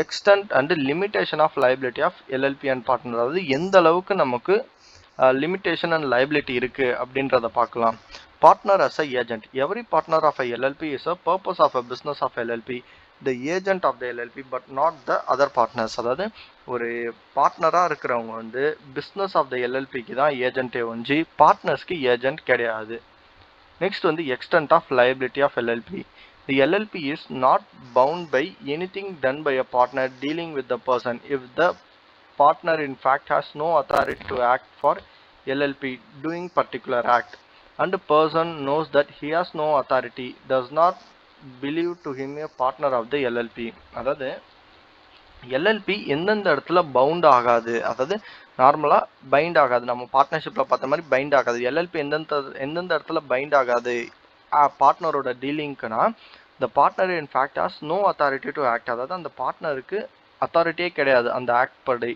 Extend and limitation of liability of LLP and partner, அதாவது எந்த அளவுக்கு நமக்கு லிமிடேஷன் அண்ட் லைபிலிட்டி இருக்கு அப்படின்றத பார்க்கலாம். Partner as a agent. Every partner of a LLP is a purpose of a business of LLP, the agent of the LLP but not the other partners. அதாவது ஒரு பார்ட்னராக இருக்கிறவங்க வந்து பிஸ்னஸ் ஆஃப் த எல்எல்பிக்கு தான் ஏஜென்ட்டே ஒஞ்சி பார்ட்னர்ஸ்க்கு ஏஜென்ட் கிடையாது. நெக்ஸ்ட் வந்து extent of liability of LLP. The LLP is not bound by anything done by a partner dealing with the person if the partner in fact has no authority to act for LLP doing particular act and the person knows that he has no authority, does not believe to him a partner of the LLP. அதாவது LLB எந்தெந்த இடத்துல bound ஆகாது, அதாவது நார்மலாக find ஆகாது, நம்ம பார்ட்னர்ஷிப்பில் பார்த்த மாதிரி பைண்ட் ஆகாது. எல்எல்பி எந்தெந்த இடத்துல பைண்ட் ஆகாது பார்ட்னரோட டீலிங்க்குனா, the partner in fact has no authority to act, அதாவது அந்த பார்ட்னருக்கு அத்தாரிட்டியே கிடையாது அந்த ஆக்ட் படி.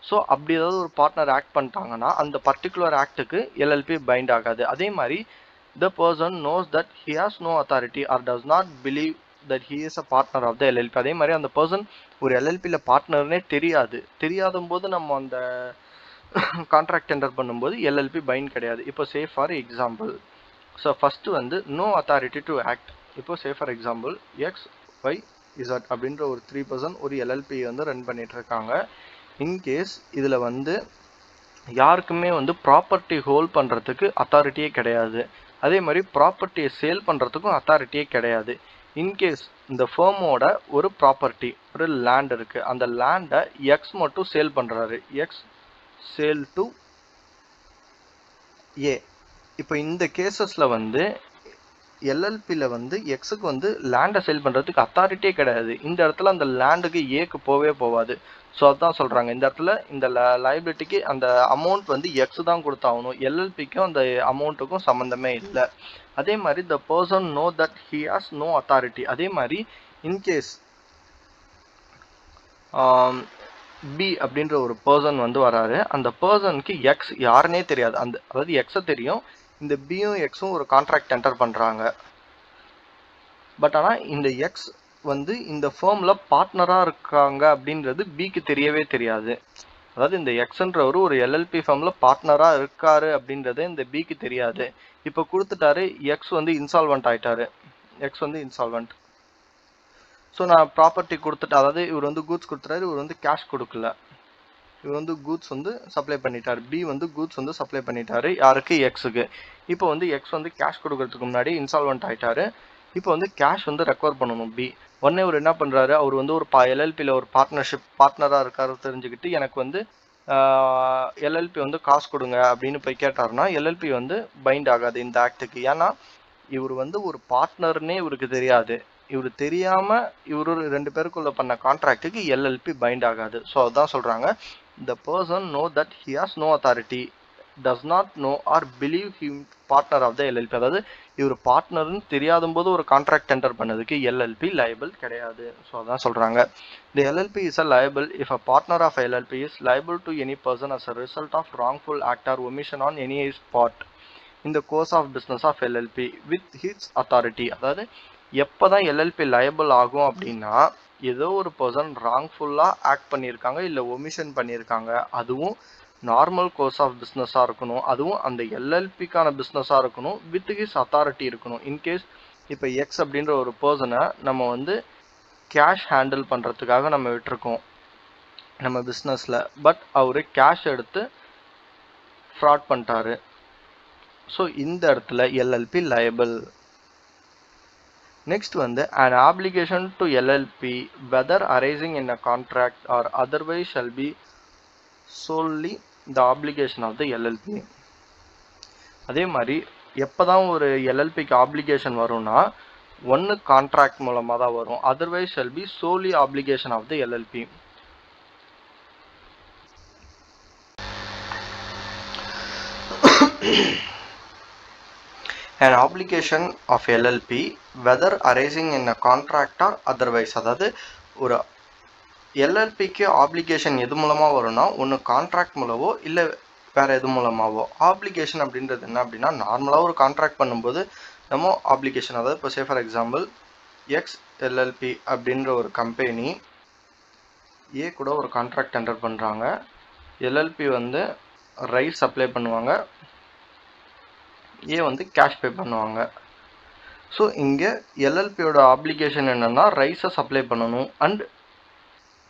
ஸோ அப்படி ஏதாவது ஒரு பார்ட்னர் ஆக்ட் பண்ணிட்டாங்கன்னா அந்த பர்டிகுலர் ஆக்டுக்கு எல்எல்பி பைண்ட் ஆகாது. அதே மாதிரி the person knows that he has no authority or does not believe that he is a partner of the LLP. அதே மாதிரி அந்த பர்சன் ஒரு எல்எல்பியில் பார்ட்னர்னே தெரியாத போது நம்ம அந்த கான்ட்ராக்ட் டெண்டர் பண்ணும்போது எல்எல்பி பைண்ட் கிடையாது. இப்போ say for example, so first வந்து நோ அத்தாரிட்டி டு ஆக்ட். இப்போ சே ஃபார் எக்ஸாம்பிள் XYZ அப்படின்ற ஒரு 3 பர்சன் ஒரு எல்எல்பி வந்து ரன் பண்ணிட்டு இருக்காங்க. இன்கேஸ் இதில் வந்து யாருக்குமே வந்து ப்ராப்பர்ட்டி ஹோல்ட் பண்ணுறதுக்கு அத்தாரிட்டியே கிடையாது. அதே மாதிரி ப்ராப்பர்ட்டியை சேல் பண்ணுறதுக்கும் அத்தாரிட்டியே கிடையாது. இன்கேஸ் இந்த ஃபேமோட ஒரு ப்ராப்பர்ட்டி ஒரு லேண்ட் இருக்குது, அந்த லேண்டை எக்ஸ் மட்டும் சேல் பண்ணுறாரு, எக்ஸ் சேல் டு ஏ. இப்போ இந்த கேசஸில் வந்து எல்எல்பியில் வந்து எக்ஸுக்கு வந்து லேண்டை சேல் பண்ணுறதுக்கு அத்தாரிட்டியே கிடையாது. இந்த இடத்துல அந்த லேண்டுக்கு ஏக்கு போவாது. ஸோ அதுதான் சொல்கிறாங்க, இந்த இடத்துல இந்த லைபிலிட்டிக்கு அந்த அமௌண்ட் வந்து எக்ஸ் தான் கொடுத்தாகணும், எல்எல்பிக்கும் அந்த அமௌண்ட்டுக்கும் சம்மந்தமே இல்லை. அதே மாதிரி the person know that he has no authority. அதே மாதிரி இன்கேஸ் பி அப்படின்ற ஒரு பர்சன் வந்து வராரு, அந்த பர்சனுக்கு எக்ஸ் யாருன்னே தெரியாது, அதாவது எக்ஸை தெரியும், இந்த பியும் எக்ஸும் ஒரு கான்ட்ராக்ட் என்டர் பண்ணுறாங்க. பட் ஆனால் இந்த எக்ஸ் வந்து இந்த ஃபேமில் பார்ட்னராக இருக்காங்க அப்படின்றது பிக்கு தெரியவே தெரியாது. அதாவது இந்த எக்ஸ்ன்றவர் ஒரு எல்எல்பி ஃபேமில் பார்ட்னராக இருக்காரு அப்படின்றது இந்த பிக்கு தெரியாது. இப்போ கொடுத்துட்டாரு, எக்ஸ் வந்து இன்சால்வெண்ட் ஆயிட்டாரு, எக்ஸ் வந்து இன்சால்வெண்ட். ஸோ நான் ப்ராப்பர்ட்டி கொடுத்துட்டு, அதாவது இவர் வந்து கூட்ஸ் கொடுத்துட்டாரு, இவர் வந்து கேஷ் கொடுக்கல, இவர் வந்து கூட்ஸ் வந்து சப்ளை பண்ணிட்டார், பி வந்து கூட்ஸ் வந்து சப்ளை பண்ணிட்டாரு யாருக்கு, எக்ஸுக்கு. இப்போ வந்து எக்ஸ் வந்து கேஷ் கொடுக்கறதுக்கு முன்னாடி இன்சால்வெண்ட் ஆயிட்டாரு. இப்போ வந்து கேஷ் வந்து ரெக்கவர் பண்ணணும் பி. உடனே அவர் என்ன பண்ணுறாரு, அவர் வந்து ஒரு எல்எல்பியில் ஒரு பார்ட்னராக இருக்காரு தெரிஞ்சுக்கிட்டு எனக்கு வந்து எல்எல்பி வந்து காசு கொடுங்க அப்படின்னு போய் கேட்டாருன்னா எல்எல்பி வந்து பைண்ட் ஆகாது இந்த ஆக்டுக்கு. ஏன்னா இவர் வந்து ஒரு பார்ட்னர்னே இவருக்கு தெரியாது, இவர் தெரியாமல் இவர் 2 பேருக்குள்ள பண்ண கான்ட்ராக்டுக்கு எல்எல்பி பைண்ட் ஆகாது. ஸோ அதுதான் சொல்கிறாங்க, the person know that he has no authority, does not know or believe him partner of the LLP. அதாவது இவர் பார்ட்னர்னு தெரியாத போது ஒரு கான்ட்ராக்ட் டெண்டர் பண்ணதுக்கு எல்எல்பி லைபிள் கிடையாது. ஸோ அதான் சொல்கிறாங்க, the LLP is a liable if a partner of a LLP is liable to any person as a result of wrongful act or omission on any his part in the course of business of LLP with his authority. அதாவது எப்போ தான் LLB liable ஆகும் அப்படின்னா, ஏதோ ஒரு person ராங்ஃபுல்லாக act பண்ணியிருக்காங்க இல்லை omission பண்ணியிருக்காங்க, அதுவும் நார்மல் கோர்ஸ் ஆஃப் பிஸ்னஸாக இருக்கணும், அதுவும் அந்த எல்எல்பிக்கான பிஸ்னஸாக இருக்கணும், வித் ஹிஸ் அத்தாரிட்டி இருக்கணும். இன்கேஸ் இப்போ எக்ஸ் அப்படின்ற ஒரு பர்சனை நம்ம வந்து கேஷ் ஹேண்டில் பண்ணுறதுக்காக நம்ம விட்டுருக்கோம் நம்ம பிஸ்னஸில், பட் அவர் கேஷ் எடுத்து ஃப்ராட் பண்ணிட்டாரு. ஸோ இந்த இடத்துல எல்எல்பி லைபிள். நெக்ஸ்ட் வந்து an obligation to LLP whether arising in a contract or otherwise shall be solely the obligation of the LLP. அதே மாதிரி எப்போ தான் ஒரு எல்எல்பிக்கு ஆப்ளிகேஷன் வரும்னா, ஒன்று கான்ட்ராக்ட் மூலமாக தான் வரும், otherwise shall be solely obligation of the LLP. an obligation of LLP whether arising in a contract or otherwise. அதாவது ஒரு எல்எல்பிக்கு ஆப்ளிகேஷன் எது மூலமாக வரும்னா, ஒன்று கான்ட்ராக்ட் மூலவோ இல்லை வேறு எது மூலமாகவோ. ஆப்ளிகேஷன் அப்படின்றது என்ன அப்படின்னா, நார்மலாக ஒரு கான்ட்ராக்ட் பண்ணும்போது நம்ம ஆப்ளிகேஷன், அதாவது இப்போ say for example X LLB அப்படின்ற ஒரு கம்பெனி ஏ கூட ஒரு கான்ட்ராக்ட் என்டர் பண்ணுறாங்க. எல்எல்பி வந்து ரைஸ் சப்ளை பண்ணுவாங்க, ஏ வந்து கேஷ் பே பண்ணுவாங்க. ஸோ இங்கே எல்எல்பியோட ஆப்ளிகேஷன் என்னென்னா ரைஸை சப்ளை பண்ணணும் அண்ட்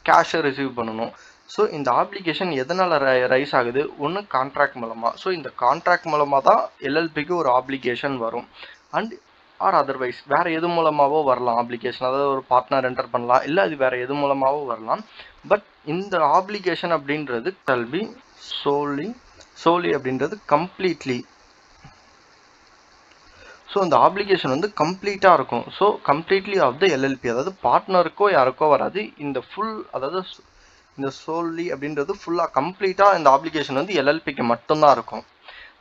கேஷை ரிசீவ் பண்ணணும். ஸோ இந்த ஆப்ளிகேஷன் எதனால் ரைஸ் ஆகுது? ஒன்று கான்ட்ராக்ட் மூலமாக. ஸோ இந்த கான்ட்ராக்ட் மூலமாக தான் எல்எல்பிக்கு ஒரு ஆப்ளிகேஷன் வரும். அண்ட் ஆர் அதர்வைஸ் வேறு எது மூலமாகவோ வரலாம் ஆப்ளிகேஷன். அதாவது ஒரு பார்ட்னர் என்டர் பண்ணலாம், இல்லை அது வேறு எது மூலமாகவோ வரலாம். பட் இந்த ஆப்ளிகேஷன் அப்படின்றது கல்வி சோலி அப்படின்றது கம்ப்ளீட்லி. ஸோ அந்த ஆப்ளிகேஷன் வந்து கம்ப்ளீட்டாக இருக்கும். So completely of the LLP, அதாவது பார்ட்னருக்கோ யாருக்கோ வராது. இந்த ஃபுல், அதாவது இந்த சோலி அப்படின்றது ஃபுல்லாக கம்ப்ளீட்டாக இந்த ஆப்ளிகேஷன் வந்து எல்எல்பிக்கு மட்டும்தான் இருக்கும்.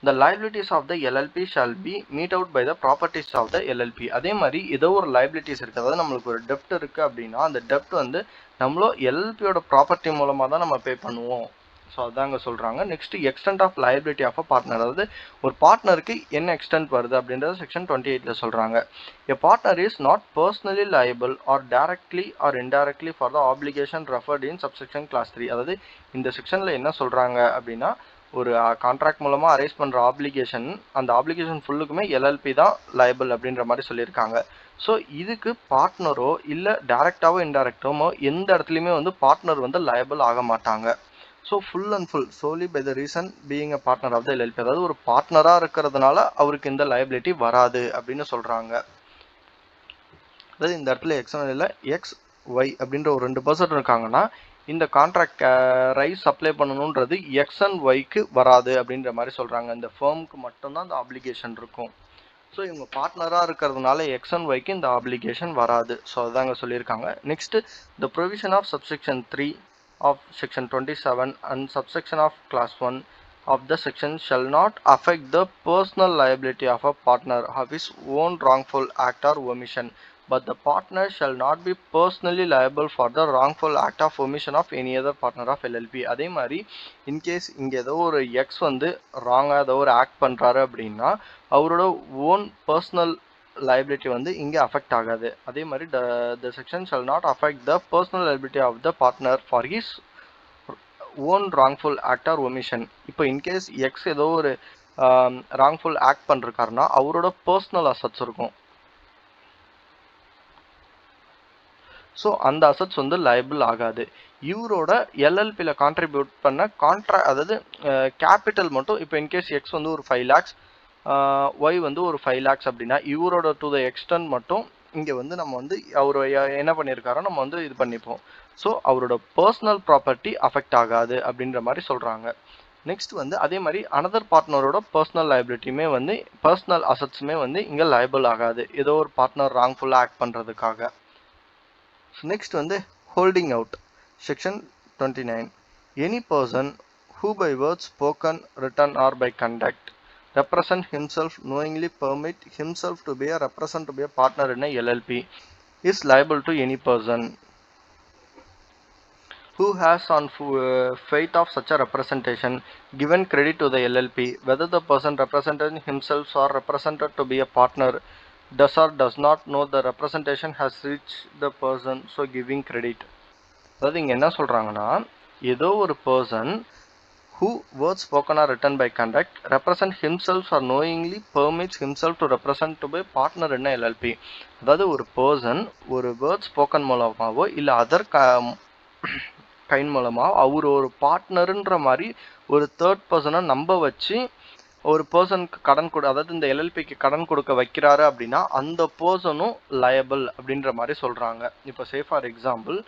The liabilities of the LLP shall be meet out by the properties of the LLP. அதே மாதிரி ஏதோ ஒரு liabilities இருக்குது, அதாவது நம்மளுக்கு ஒரு டெப்ட் இருக்குது அப்படின்னா அந்த டெப்ட் வந்து நம்மளோ எல்எல்பியோட ப்ராப்பர்ட்டி மூலமாக தான் நம்ம பே பண்ணுவோம். ஸோ அதாங்க சொல்கிறாங்க. Next extent of liability of a partner, அதாவது ஒரு பார்ட்னருக்கு என்ன எக்ஸ்டென்ட் வருது அப்படின்றது செக்ஷன் 28 சொல்கிறாங்க. A partner is not personally liable or directly or indirectly for the obligation referred in subsection class 3. அதாவது இந்த செக்ஷனில் என்ன சொல்கிறாங்க அப்படின்னா, ஒரு கான்ட்ராக்ட் மூலமாக அரேஞ்ச் பண்ணுற ஆப்ளிகேஷன், அந்த ஆப்ளிகேஷன் ஃபுல்லுக்குமே எல்எல்பி தான் லைபிள் அப்படின்ற மாதிரி சொல்லியிருக்காங்க. ஸோ இதுக்கு பார்ட்னரோ இல்லை டைரக்டாவோ இன்டைரக்டாவோ எந்த இடத்துலையுமே வந்து பார்ட்னர் வந்து லைபிள் ஆக மாட்டாங்க. So full and full solely by the reason being a partner of the LLP, அதாவது ஒரு பார்ட்னராக இருக்கிறதுனால அவருக்கு இந்த லைபிலிட்டி வராது அப்படின்னு சொல்கிறாங்க. அதாவது இந்த இடத்துல எக்ஸாம்பிள் எக்ஸ் ஒய் அப்படின்ற ஒரு 2 பர்சன் இருக்காங்கன்னா இந்த கான்ட்ராக்ட் ரைஸ் சப்ளை பண்ணணுன்றது எக்ஸ் அண்ட் ஒய்க்கு வராது அப்படின்ற மாதிரி சொல்கிறாங்க. இந்த ஃபேர்முக்கு மட்டும்தான் இந்த ஆப்ளிகேஷன் இருக்கும். ஸோ இவங்க பார்ட்னராக இருக்கிறதுனால எக்ஸ் அண்ட் ஒய்க்கு இந்த ஆப்ளிகேஷன் வராது. ஸோ அதுதாங்க சொல்லியிருக்காங்க. Next, the provision of subsection 3 of section 27 and subsection of class 1 of the section shall not affect the personal liability of a partner of his own wrongful act or omission, but the partner shall not be personally liable for the wrongful act of omission of any other partner of LLP. அதே மாதிரி in case இங்கே ஏதோ ஒரு X வந்து ராங்காக ஏதோ ஒரு act பண்ணுறாரு அப்படின்னா அவரோட ஓன் பர்சனல் liability வந்து இங்கே அஃபெக்ட் ஆகாது. அதே மாதிரி the section shall not affect the personal liability of the partner for his own wrongful act or omission. இப்போ இன்கேஸ் எக்ஸ் ஏதோ ஒரு wrongful ஆக்ட் பண்ணிருக்காருன்னா அவரோட பர்சனல் அசட்ஸ் இருக்கும். ஸோ அந்த அசட்ஸ் வந்து லைபிள் ஆகாது. இவரோட எல்எல்பியில் கான்ட்ரிபியூட் பண்ண அதாவது கேபிட்டல் மட்டும், இப்போ இன்கேஸ் எக்ஸ் வந்து ஒரு 5 lakhs, ஒய் வந்து ஒரு 5 lakhs அப்படின்னா இவரோட டு த எக்ஸ்டென்ட் மட்டும் இங்கே வந்து நம்ம வந்து அவர் என்ன பண்ணியிருக்காரோ நம்ம வந்து இது பண்ணிப்போம். ஸோ அவரோட பர்சனல் ப்ராப்பர்ட்டி அஃபெக்ட் ஆகாது அப்படின்ற மாதிரி சொல்கிறாங்க. நெக்ஸ்ட் வந்து அதே மாதிரி அனதர் பார்ட்னரோட பர்சனல் லைபிலிட்டியுமே வந்து பர்சனல் அசட்ஸுமே வந்து இங்கே லைபிள் ஆகாது ஏதோ ஒரு பார்ட்னர் ராங்ஃபுல்லாக ஆக்ட் பண்ணுறதுக்காக. நெக்ஸ்ட் வந்து holding out section 29. Any person who by words spoken, written or by conduct represent himself knowingly permit himself to be a represent to be a partner in a LLP is liable to any person who has on faith of such a representation given credit to the LLP, whether the person represented himself or represented to be a partner does or does not know the representation has reached the person so giving credit. அதாவது இங்கே என்ன சொல்கிறாங்கன்னா, ஏதோ ஒரு person who words spoken or written by conduct represent himself or knowingly permits himself to represent to be partner in a LLP. அதாவது ஒரு person ஒரு word spoken மூலமாகவோ இல்லை அதர் கைண்ட் மூலமாக அவர் ஒரு பார்ட்னருன்ற மாதிரி ஒரு தேர்ட் பர்சனை நம்ப வச்சு ஒரு பர்சனுக்கு கடன் அதாவது இந்த எல்எல்பிக்கு கடன் கொடுக்க வைக்கிறாரு அப்படின்னா அந்த பர்சனும் லயபிள் அப்படின்ற மாதிரி சொல்கிறாங்க. இப்போ say for example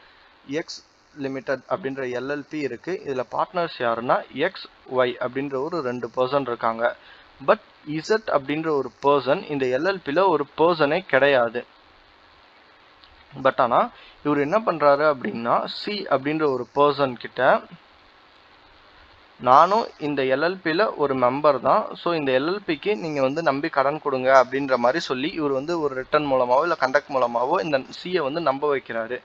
X limited அப்படின்ற எல்எல்பி இருக்குது. இதில் பார்ட்னர்ஸ் யாருன்னா எக்ஸ் ஒய் அப்படின்ற ஒரு 2 பர்சன் இருக்காங்க. பட் இசட் அப்படின்ற ஒரு பர்சன் இந்த எல்எல்பியில் ஒரு பர்சனே கிடையாது. பட் ஆனால் இவர் என்ன பண்ணுறாரு அப்படின்னா சி அப்படின்ற ஒரு பர்சன் கிட்ட நானும் இந்த எல்எல்பியில் ஒரு மெம்பர் தான், ஸோ இந்த எல்எல்பிக்கு நீங்கள் வந்து நம்பி கடன் கொடுங்க அப்படின்ற மாதிரி சொல்லி இவர் வந்து ஒரு ரிட்டர்ன் மூலமாகவோ இல்லை கண்டக்ட் மூலமாகவோ இந்த சியை வந்து நம்ப வைக்கிறாரு.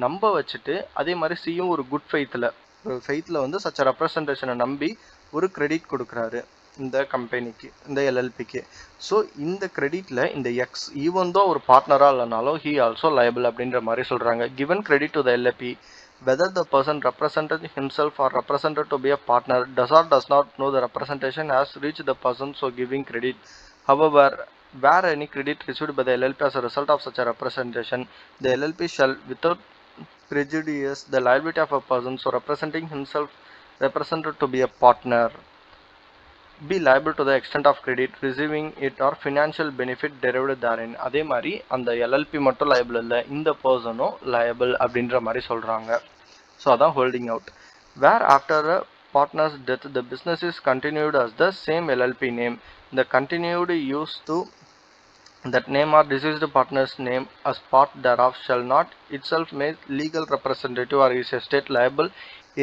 நம்ப வச்சுட்டு அதே மாதிரி சியும் ஒரு குட் ஃபெய்த்தில் வந்து சச்ச ரெப்ரசன்டேஷனை நம்பி ஒரு கிரெடிட் கொடுக்குறாரு இந்த கம்பெனிக்கு, இந்த எல்எல்பிக்கு. ஸோ இந்த கிரெடிட்டில் இந்த எக்ஸ் ஈவன் தான் ஒரு பார்ட்னராக இல்லைனாலும் ஹீ ஆல்சோ லயபிள் அப்படின்ற மாதிரி சொல்கிறாங்க. Given credit to the LLB whether the person represented himself or represented to be a partner does or does not know the representation has reached the person so giving credit. However, where any credit received by the LLP as a result of such a representation, the LLP shall, without prejudice the liability of a person so representing himself represented to be a partner, be liable to the extent of credit receiving it or financial benefit derived therein. அதே மாதிரி அந்த LLB மட்டும் liable இல்லை, இந்த பர்சனும் liable அப்படின்ற மாதிரி சொல்றாங்க. So அதான் holding out. Where after a partner's death the business is continued as the same LLP name, the continued use to that name or deceased partner's name as part thereof shall not itself make legal representative or his estate liable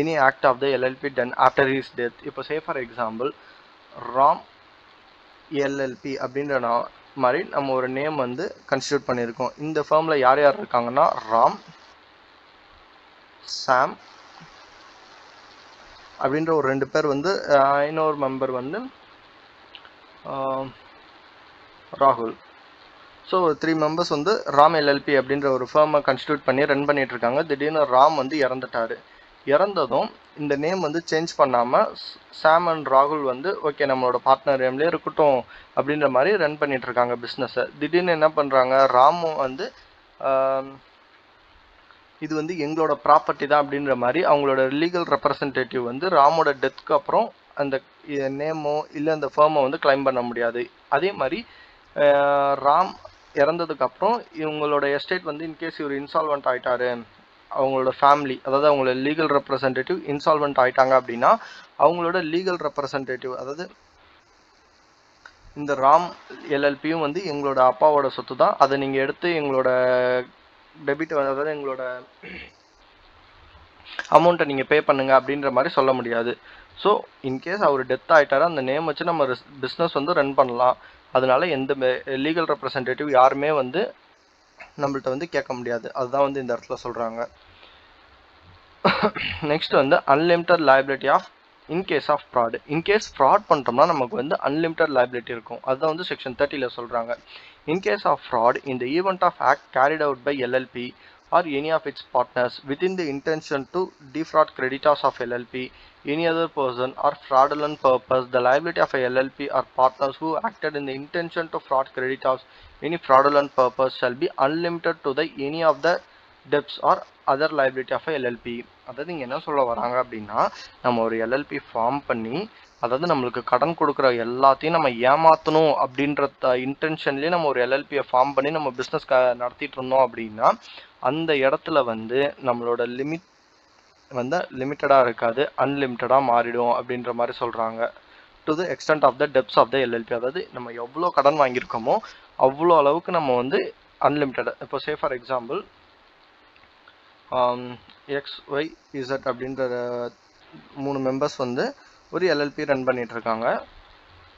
any act of the LLP done after his death. இப்போ say for example Ram LLB அப்படின்ற மாதிரி நம்ம ஒரு name வந்து constitute பண்ணியிருக்கோம். இந்த ஃபர்மில் யார் யார் இருக்காங்கன்னா ராம், சாம் அப்படின்ற ஒரு 2 பேர் வந்து, இன்னொரு மெம்பர் வந்து ராகுல். ஸோ 3 மெம்பர்ஸ் வந்து ராம் எல்எல்பி அப்படின்ற ஒரு ஃபர்மை கன்ஸ்டியூட் பண்ணி ரன் பண்ணிட்டு இருக்காங்க. திடீர்னு ராம் வந்து இறந்துட்டாரு. இறந்ததும் இந்த நேம் வந்து சேஞ்ச் பண்ணாமல் சாம் அண்ட் ராகுல் வந்து ஓகே நம்மளோட பார்ட்னர் நேம்லேயே இருக்கட்டும் அப்படின்ற மாதிரி ரன் பண்ணிட்டு இருக்காங்க பிஸ்னஸை. திடீர்னு என்ன பண்ணுறாங்க, ராமும் வந்து இது வந்து எங்களோட ப்ராப்பர்ட்டி தான் அப்படின்ற மாதிரி அவங்களோட லீகல் ரெப்ரசன்டேட்டிவ் வந்து ராமோட டெத்துக்கு அப்புறம் அந்த நேமோ இல்லை அந்த ஃபர்மை வந்து கிளைம் பண்ண முடியாது. அதே மாதிரி ராம் இறந்ததுக்கப்புறம் இவங்களோட எஸ்டேட் வந்து இன்கேஸ் இவர் இன்சால்வெண்ட் ஆகிட்டாரு, அவங்களோட ஃபேமிலி அதாவது அவங்களோட லீகல் ரெப்ரசன்டேட்டிவ் இன்சால்வெண்ட் ஆகிட்டாங்க அப்படின்னா அவங்களோட லீகல் ரெப்ரசன்டேட்டிவ் அதாவது இந்த ராம் எல்எல்பியும் வந்து எங்களோட அப்பாவோட சொத்து தான், அதை நீங்கள் எடுத்து எங்களோட டெபிட் அதாவது எங்களோட அமௌண்ட்டை நீங்கள் பே பண்ணுங்க அப்படின்ற மாதிரி சொல்ல முடியாது. ஸோ இன்கேஸ் அவர் டெத் ஆகிட்டாரு அந்த நேம் வச்சு நம்ம பிஸ்னஸ் வந்து ரன் பண்ணலாம். அதனால எந்த லீகல் ரெப்ரசன்டேட்டிவ் யாருமே வந்து நம்மள்ட்ட வந்து கேட்க முடியாது. அதுதான் வந்து இந்த இடத்துல சொல்கிறாங்க. நெக்ஸ்ட் வந்து unlimited liability of in case of fraud. In case fraud பண்ணிட்டோம்னா நமக்கு வந்து அன்லிமிட்டட் லைபிலிட்டி இருக்கும். அதுதான் வந்து செக்ஷன் 30ல சொல்கிறாங்க. In case of fraud in the event of act carried out by LLP or any of its partners within the intention to defraud creditors of LLP, any other person or fraudulent purpose, the liability of a LLP or partners who acted in the intention to fraud creditors any fraudulent purpose shall be unlimited to the any of the debts or other liability of a LLP. அதாவது இங்கே என்ன சொல்ல வராங்க அப்படின்னா, நம்ம ஒரு LLB form பண்ணி அதாவது நம்மளுக்கு கடன் கொடுக்குற எல்லாத்தையும் நம்ம ஏமாற்றணும் அப்படின்ற இன்டென்ஷன்லேயே நம்ம ஒரு எல்எல்பியை ஃபார்ம் பண்ணி நம்ம பிஸ்னஸ் நடத்திட்டு இருந்தோம் அப்படின்னா அந்த இடத்துல வந்து நம்மளோட லிமிட் வந்து லிமிட்டடாக இருக்காது, அன்லிமிட்டடாக மாறிடும் அப்படின்ற மாதிரி சொல்கிறாங்க. To the extent of the debts of the LLP, அதாவது நம்ம எவ்வளோ கடன் வாங்கியிருக்கோமோ அவ்வளோ அளவுக்கு நம்ம வந்து அன்லிமிட்டட். இப்போ சே ஃபார் எக்ஸாம்பிள் XYZ அப்படின்ற 3 மெம்பர்ஸ் வந்து ஒரு எல்எல்பி ரன் பண்ணிட்டு இருக்காங்க.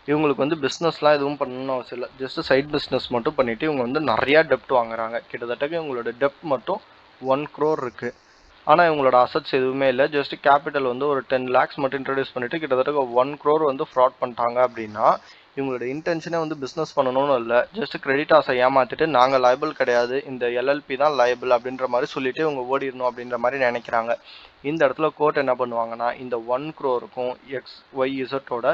இவங்களுக்கு வந்து பிஸ்னஸ்லாம் எதுவும் பண்ணணும்னு அவசியம் இல்லை, ஜஸ்ட் சைட் பிஸ்னஸ் மட்டும் பண்ணிவிட்டு இவங்க வந்து நிறையா டெப்ட் வாங்குறாங்க. கிட்டத்தட்ட இவங்களோட டெப்ட் மட்டும் 1 crore இருக்குது. ஆனால் இவங்களோட அசட்ஸ் எதுவுமே இல்லை, ஜஸ்ட் கேபிட்டல் வந்து ஒரு 10 lakhs மட்டும் இன்ட்ரடியூஸ் பண்ணிவிட்டு கிட்டத்தட்ட 1 crore வந்து ஃப்ராட் பண்ணிட்டாங்க அப்படின்னா இவங்களோட இன்டென்ஷனே வந்து பிஸ்னஸ் பண்ணணும்னு இல்லை, ஜஸ்ட் கிரெடிட்டாஸை ஏமாற்றிட்டு நாங்கள் லைபிள் கிடையாது இந்த எல்எல்பி தான் லைபிள் அப்படின்ற மாதிரி சொல்லிட்டு இவங்க ஓடிடணும் அப்படின்ற மாதிரி நினைக்கிறாங்க. இந்த இடத்துல கோர்ட் என்ன பண்ணுவாங்கன்னா இந்த 1 crore-க்கும் XYZோட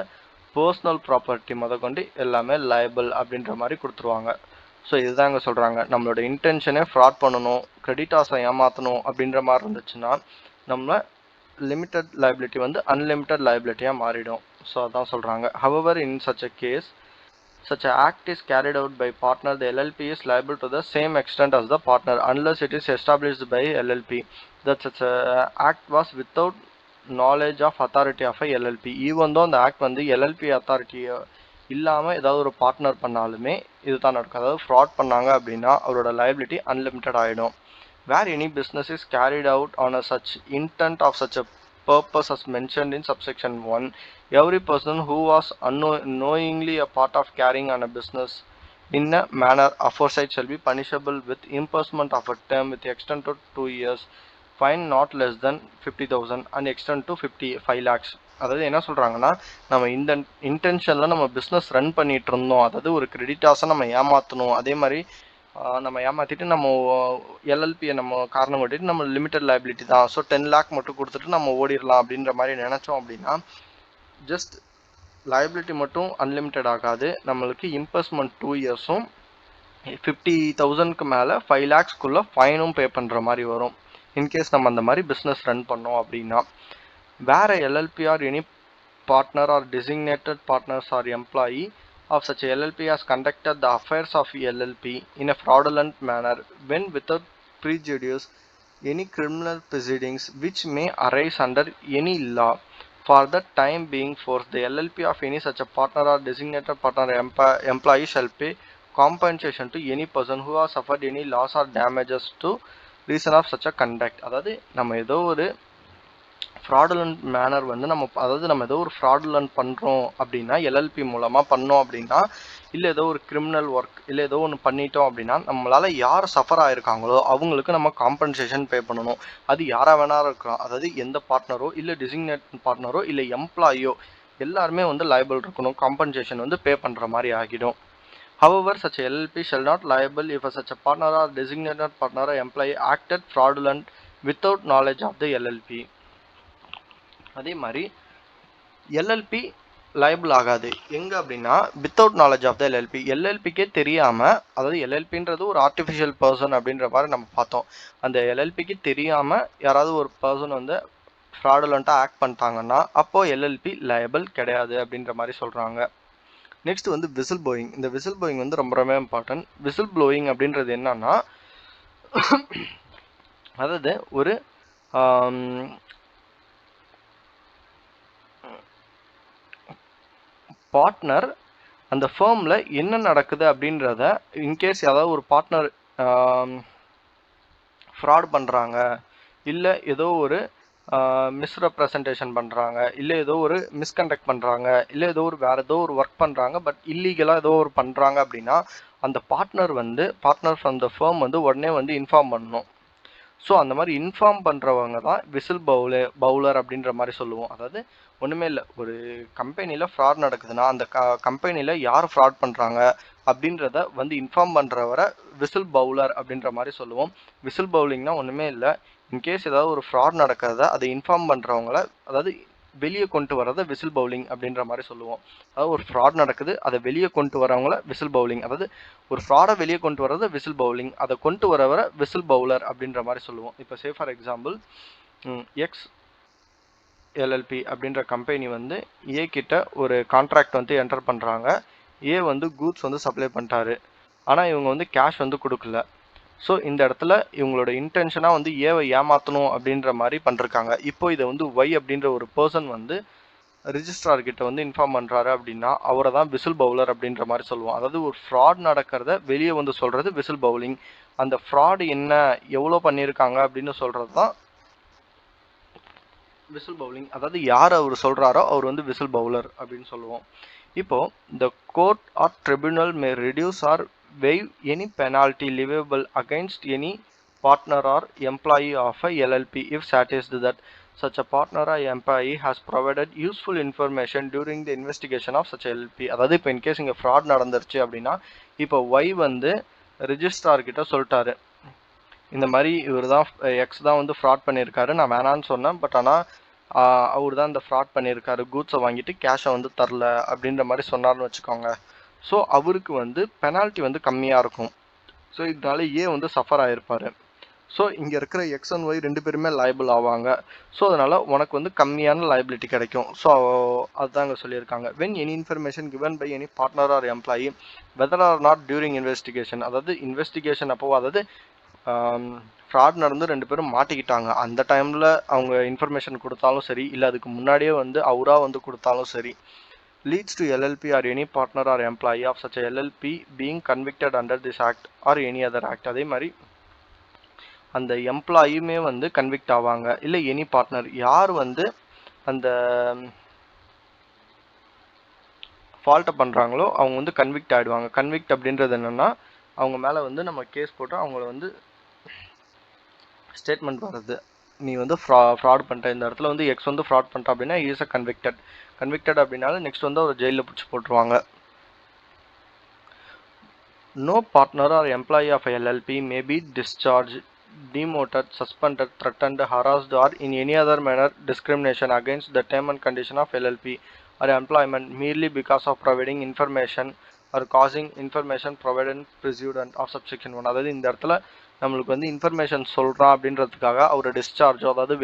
பர்சனல் ப்ராப்பர்ட்டி முதற்கொண்டு எல்லாமே லைபிள் அப்படின்ற மாதிரி கொடுத்துருவாங்க. ஸோ இதுதாங்க சொல்கிறாங்க, நம்மளோட இன்டென்ஷனே ஃப்ராட் பண்ணணும், கிரெடிட்டாஸை ஏமாற்றணும் அப்படின்ற மாதிரி இருந்துச்சுன்னா நம்ம லிமிட்டட் லைபிலிட்டி வந்து அன்லிமிட்டட் லைபிலிட்டியாக மாறிடும். ஸோ அதான் சொல்கிறாங்க. However, in such a case, such an act is carried out by partner, the LLP is liable to the same extent as the partner unless it is established by LLP that such an act was without knowledge of authority of a LLP. Even though அந்த act வந்து LLP authority இல்லாமல் ஏதாவது ஒரு partner பண்ணாலுமே இதுதான் நடக்கும். அதாவது fraud பண்ணாங்க அப்படின்னா அவரோட லைபிலிட்டி அன்லிமிட்டட் ஆகிடும். Where any business is carried out on a such intent of such a purpose as mentioned in subsection 1, every person who was unknowingly a part of carrying on a business in a manner aforesaid shall be punishable with imprisonment of a term with extent to 2 years, fine not less than 50,000 and extent to 5 lakhs. அதாவது என்ன சொல்கிறாங்கன்னா, நம்ம இந்த இன்டென்ஷனில் நம்ம business run பண்ணிகிட்டு இருந்தோம், அதாவது ஒரு கிரெடிட்டாஸை நம்ம ஏமாற்றணும், அதே மாதிரி நம்ம ஏமாற்றிட்டு நம்ம எல்எல்பியை நம்ம காரணம் காட்டிட்டு நம்ம லிமிட்டட் லைபிலிட்டி தான், ஸோ 10 lakh மட்டும் கொடுத்துட்டு நம்ம ஓடிடலாம் அப்படின்ற மாதிரி நினச்சோம் அப்படின்னா ஜஸ்ட் லைபிலிட்டி மட்டும் அன்லிமிட்டட் ஆகாது, நம்மளுக்கு இன்வெஸ்ட்மெண்ட் 2 yearsம் 50,000க்கு மேலே 5 lakhsக்குள்ளே ஃபைனும் பே பண்ணுற மாதிரி வரும் இன்கேஸ் நம்ம அந்த மாதிரி பிஸ்னஸ் ரன் பண்ணோம் அப்படின்னா. வேறு LLB or any partner or designated partners or employee of such a LLP has conducted the affairs of LLP in a fraudulent manner when without prejudice any criminal proceedings which may arise under any law for the time being force the LLP of any such a partner or designated partner employee shall pay compensation to any person who has suffered any loss or damages to reason of such a conduct. அதாவது நம்ம ஏதோ ஒரு fraudulent manor வந்து நம்ம ஏதோ ஒரு fraudulent பண்ணுறோம் அப்படின்னா எல்எல்பி மூலமாக பண்ணோம் அப்படின்னா, இல்லை ஏதோ ஒரு கிரிமினல் ஒர்க் இல்லை ஏதோ ஒன்று பண்ணிட்டோம் அப்படின்னா நம்மளால் யார் சஃபர் ஆகிருக்காங்களோ அவங்களுக்கு நம்ம காம்பன்சேஷன் பே பண்ணணும். அது யாராக வேணாலும் இருக்கலாம், அதாவது எந்த பார்ட்னரோ இல்லை டிசிக்னேட் பார்ட்னரோ இல்லை எம்ப்ளாயோ எல்லாருமே வந்து லைபிள் இருக்கணும், காம்பன்சேஷன் வந்து பே பண்ணுற மாதிரி ஆகிடும். However, such a LLP shall not liable if such a partner or designated partner or employee acted fraudulent without knowledge of the LLP. அதே மாதிரி எல்எல்பி லைபிள் ஆகாது எங்கே அப்படின்னா without knowledge of the LLP. எல்எல்பிக்கே தெரியாமல், அதாவது எல்எல்பின்றது ஒரு ஆர்டிஃபிஷியல் பர்சன் அப்படின்ற மாதிரி நம்ம பார்த்தோம். அந்த எல்எல்பிக்கு தெரியாமல் யாராவது ஒரு பர்சன் வந்து ஃப்ராடுலண்ட்டாக ஆக்ட் பண்ணிட்டாங்கன்னா அப்போது எல்எல்பி லைபிள் கிடையாது அப்படின்ற மாதிரி சொல்கிறாங்க. நெக்ஸ்ட் வந்து விசில் ப்ளோயிங். இந்த விசில் ப்ளோயிங் வந்து ரொம்ப ரொம்ப இம்பார்ட்டன்ட். விசில் ப்ளோயிங் அப்படின்றது என்னன்னா, அதாவது ஒரு பார்ட்னர் அந்த ஃபேர்மில் என்ன நடக்குது அப்படின்றத இன்கேஸ் ஏதாவது ஒரு பார்ட்னர் ஃப்ராட் பண்ணுறாங்க, இல்லை ஏதோ ஒரு மிஸ்ரெப்ரசன்டேஷன் பண்ணுறாங்க, இல்லை ஏதோ ஒரு மிஸ்கண்டக்ட் பண்ணுறாங்க, இல்லை ஏதோ ஒரு வேறு ஏதோ ஒரு ஒர்க் பண்ணுறாங்க பட் இல்லீகலாக ஏதோ ஒரு பண்ணுறாங்க அப்படின்னா அந்த பார்ட்னர் ஃப்ரம் த ஃபேர்ம் வந்து உடனே வந்து இன்ஃபார்ம் பண்ணணும். ஸோ அந்த மாதிரி இன்ஃபார்ம் பண்ணுறவங்க தான் விசில் பவுலர் அப்படின்ற மாதிரி சொல்லுவோம். அதாவது ஒன்றுமே இல்லை, ஒரு கம்பெனியில் ஃப்ராட் நடக்குதுன்னா அந்த கம்பெனியில் யார் ஃப்ராட் பண்ணுறாங்க அப்படின்றத வந்து இன்ஃபார்ம் பண்ணுறவரை விசில் பவுலர் அப்படின்ற மாதிரி சொல்லுவோம். விசில் பவுலிங்னா ஒன்றுமே இல்லை, இன்கேஸ் ஏதாவது ஒரு ஃப்ராட் நடக்கிறத அதை இன்ஃபார்ம் பண்ணுறவங்கள, அதாவது வெளியே கொண்டு வரதை விசில் பவுலிங் அப்படின்ற மாதிரி சொல்லுவோம். அதாவது ஒரு ஃப்ராட் நடக்குது அதை வெளியே கொண்டு வரவங்கள விசில் பவுலிங், அதாவது ஒரு ஃப்ராடை வெளியே கொண்டு வரதை விசில் பவுலிங், அதை கொண்டு வரவரை விசில் பவுலர் அப்படின்ற மாதிரி சொல்லுவோம். இப்போ say for example X LLB அப்படின்ற கம்பெனி வந்து ஏ கிட்ட ஒரு கான்ட்ராக்ட் வந்து என்டர் பண்ணுறாங்க. ஏ வந்து கூட்ஸ் வந்து சப்ளை பண்ணிட்டாரு, ஆனால் இவங்க வந்து கேஷ் வந்து கொடுக்கல. ஸோ இந்த இடத்துல இவங்களோட இன்டென்ஷனாக வந்து ஏவை ஏமாற்றணும் அப்படின்ற மாதிரி பண்ணிருக்காங்க. இப்போ இதை வந்து ஒய் அப்படின்ற ஒரு பர்சன் வந்து ரிஜிஸ்ட்ரார் கிட்ட வந்து இன்ஃபார்ம் பண்ணுறாரு அப்படின்னா அவரை தான் விசில் பவுலர் அப்படின்ற மாதிரி சொல்லுவோம். அதாவது ஒரு ஃப்ராட் நடக்கிறத வெளியே வந்து சொல்கிறது விசில் பவுலிங். அந்த ஃப்ராடு என்ன, எவ்வளோ பண்ணியிருக்காங்க அப்படின்னு சொல்கிறது தான் விசில் பவுலிங். அதாவது யார் அவர் சொல்கிறாரோ அவர் வந்து விசில் பவுலர் அப்படின்னு சொல்லுவோம். இப்போது the court or tribunal may reduce or waive any penalty leviable against any partner or employee of a LLP if satisfied that such a partner or employee has provided useful information during the investigation of such a LLP. அதாவது இப்போ in case இங்கே fraud நடந்துருச்சு அப்படின்னா இப்போ Y வந்து registrar கிட்ட சொல்லிட்டாரு, இந்த மாதிரி இவர் தான் எக்ஸ் தான் வந்து ஃப்ராட் பண்ணியிருக்காரு, நான் வேணான்னு சொன்னேன் பட் ஆனால் அவர் தான் இந்த ஃப்ராட் பண்ணியிருக்காரு, கூட்ஸை வாங்கிட்டு கேஷை வந்து தரல அப்படின்ற மாதிரி சொன்னார்னு வச்சுக்கோங்க. ஸோ அவருக்கு வந்து பெனால்ட்டி வந்து கம்மியாக இருக்கும். ஸோ இதனால ஏ வந்து சஃபர் ஆகிருப்பார். ஸோ இங்கே இருக்கிற எக்ஸ் அண்ட் ஒய் ரெண்டு பேருமே லைபிள் ஆவாங்க. ஸோ அதனால் உனக்கு வந்து கம்மியான லைபிலிட்டி கிடைக்கும். ஸோ அதுதான் இங்கே சொல்லியிருக்காங்க. When any information given by any partner or employee whether or not during investigation, அதாவது இன்வெஸ்டிகேஷன் அப்போ, அதாவது ஃப்ராட் நடந்து ரெண்டு பேரும் மாட்டிக்கிட்டாங்க அந்த டைமில் அவங்க இன்ஃபர்மேஷன் கொடுத்தாலும் சரி, இல்லை அதுக்கு முன்னாடியே வந்து அவராக வந்து கொடுத்தாலும் சரி, leads to LLP or any partner or employee of such a LLP being convicted under this act or any other act. அதே மாதிரி அந்த எம்ப்ளாயுமே வந்து கன்விக்ட் ஆவாங்க, இல்லை எனி பார்ட்னர் யார் வந்து அந்த ஃபால்ட்டை பண்ணுறாங்களோ அவங்க வந்து கன்விக்ட் ஆகிடுவாங்க. கன்விக்ட் அப்படின்றது என்னென்னா அவங்க மேலே வந்து நம்ம கேஸ் போட்டு அவங்கள வந்து ஸ்டேட்மெண்ட் வருது, நீ வந்து ஃப்ராட் பண்ணிட்ட, இந்த இடத்துல வந்து எக்ஸ் வந்து ஃப்ராட் பண்ணிட்டா அப்படின்னா இஸ் அ கன்விக்டட் அப்படின்னாலும் நெக்ஸ்ட் வந்து அவர் ஜெயிலில் பிடிச்சி போட்டுருவாங்க. No partner or employee of a LLP may be discharged, demoted, suspended, threatened, harassed, or in any other manner discrimination against the term and condition of LLP or employment merely because of providing information or causing information provided pursuant of subsection 1. அதாவது இந்த இடத்துல நம்மளுக்கு வந்து information சொல்கிறான் அப்படின்றதுக்காக அவரை டிஸ்சார்ஜோ, அதாவது